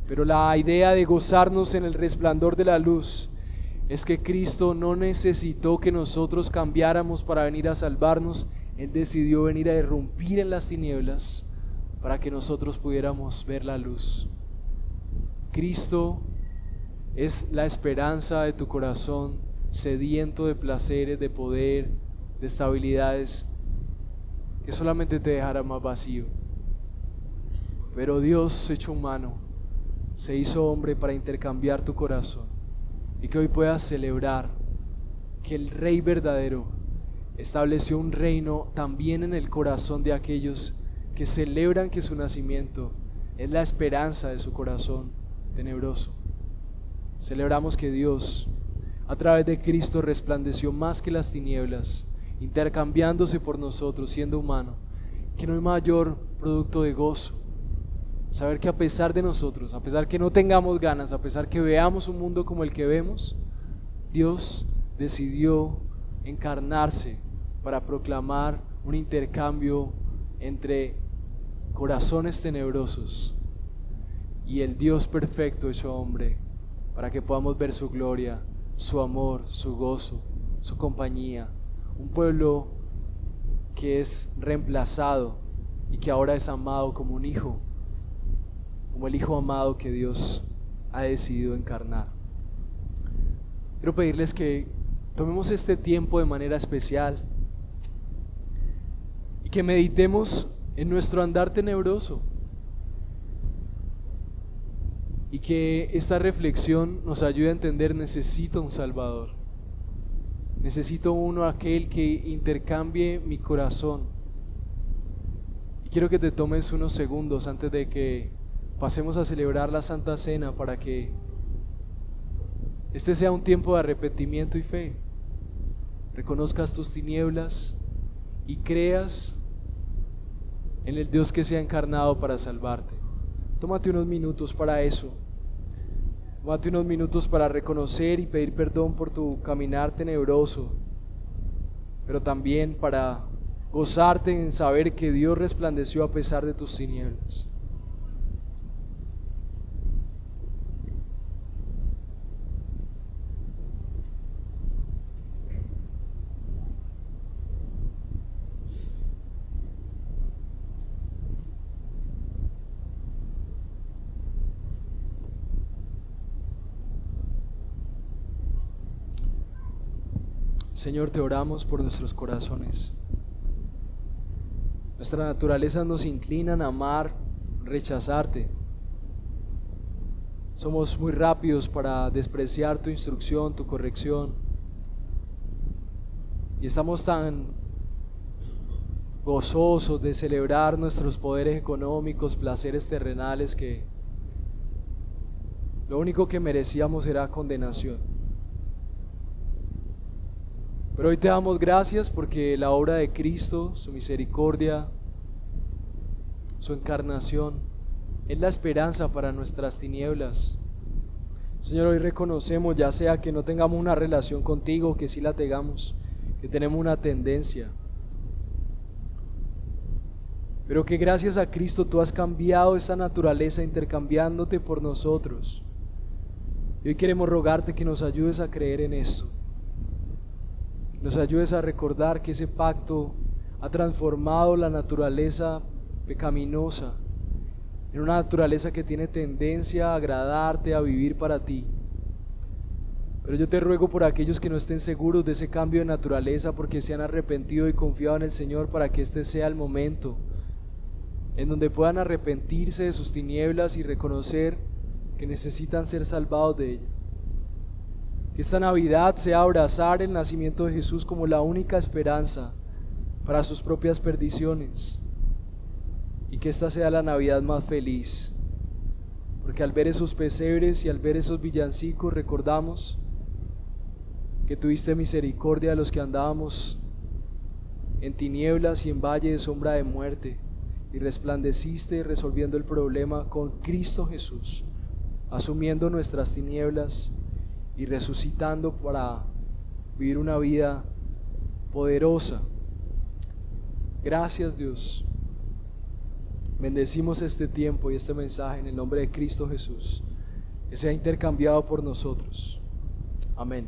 Pero la idea de gozarnos en el resplandor de la luz es que Cristo no necesitó que nosotros cambiáramos para venir a salvarnos. Él decidió venir a irrumpir en las tinieblas para que nosotros pudiéramos ver la luz. Cristo es la esperanza de tu corazón, sediento de placeres, de poder, de estabilidades que solamente te dejará más vacío. Pero Dios hecho humano se hizo hombre para intercambiar tu corazón, y que hoy puedas celebrar que el Rey verdadero estableció un reino también en el corazón de aquellos que celebran que su nacimiento es la esperanza de su corazón tenebroso. Celebramos que Dios a través de Cristo resplandeció más que las tinieblas, intercambiándose por nosotros, siendo humano. Que no hay mayor producto de gozo saber que a pesar de nosotros, a pesar que no tengamos ganas, a pesar que veamos un mundo como el que vemos, Dios decidió encarnarse para proclamar un intercambio entre corazones tenebrosos y el Dios perfecto hecho hombre, para que podamos ver su gloria, su amor, su gozo, su compañía. Un pueblo que es reemplazado y que ahora es amado como un hijo, como el hijo amado que Dios ha decidido encarnar. Quiero pedirles que tomemos este tiempo de manera especial y que meditemos en nuestro andar tenebroso, y que esta reflexión nos ayude a entender: necesito un Salvador, necesito uno, aquel que intercambie mi corazón. Y quiero que te tomes unos segundos antes de que pasemos a celebrar la Santa Cena, para que este sea un tiempo de arrepentimiento y fe. Reconozcas tus tinieblas y creas en el Dios que se ha encarnado para salvarte. Tómate unos minutos para eso. Tómate unos minutos para reconocer y pedir perdón por tu caminar tenebroso, pero también para gozarte en saber que Dios resplandeció a pesar de tus tinieblas. Señor, te oramos por nuestros corazones. Nuestra naturaleza nos inclina a amar, rechazarte. Somos muy rápidos para despreciar tu instrucción, tu corrección. Y estamos tan gozosos de celebrar nuestros poderes económicos, placeres terrenales, que lo único que merecíamos era condenación. Pero hoy te damos gracias porque la obra de Cristo, su misericordia, su encarnación, es la esperanza para nuestras tinieblas. Señor, hoy reconocemos, ya sea que no tengamos una relación contigo, que sí la tengamos, que tenemos una tendencia, pero que gracias a Cristo tú has cambiado esa naturaleza intercambiándote por nosotros. Y hoy queremos rogarte que nos ayudes a creer en esto, que nos ayudes a recordar que ese pacto ha transformado la naturaleza pecaminosa en una naturaleza que tiene tendencia a agradarte, a vivir para ti. Pero yo te ruego por aquellos que no estén seguros de ese cambio de naturaleza, porque se han arrepentido y confiado en el Señor, para que este sea el momento en donde puedan arrepentirse de sus tinieblas y reconocer que necesitan ser salvados de ella. Que esta Navidad sea abrazar el nacimiento de Jesús como la única esperanza para sus propias perdiciones, y que esta sea la Navidad más feliz, porque al ver esos pesebres y al ver esos villancicos recordamos que tuviste misericordia de los que andábamos en tinieblas y en valle de sombra de muerte, y resplandeciste resolviendo el problema con Cristo Jesús, asumiendo nuestras tinieblas y resucitando para vivir una vida poderosa. Gracias, Dios. Bendecimos este tiempo y este mensaje en el nombre de Cristo Jesús, que sea intercambiado por nosotros. Amén.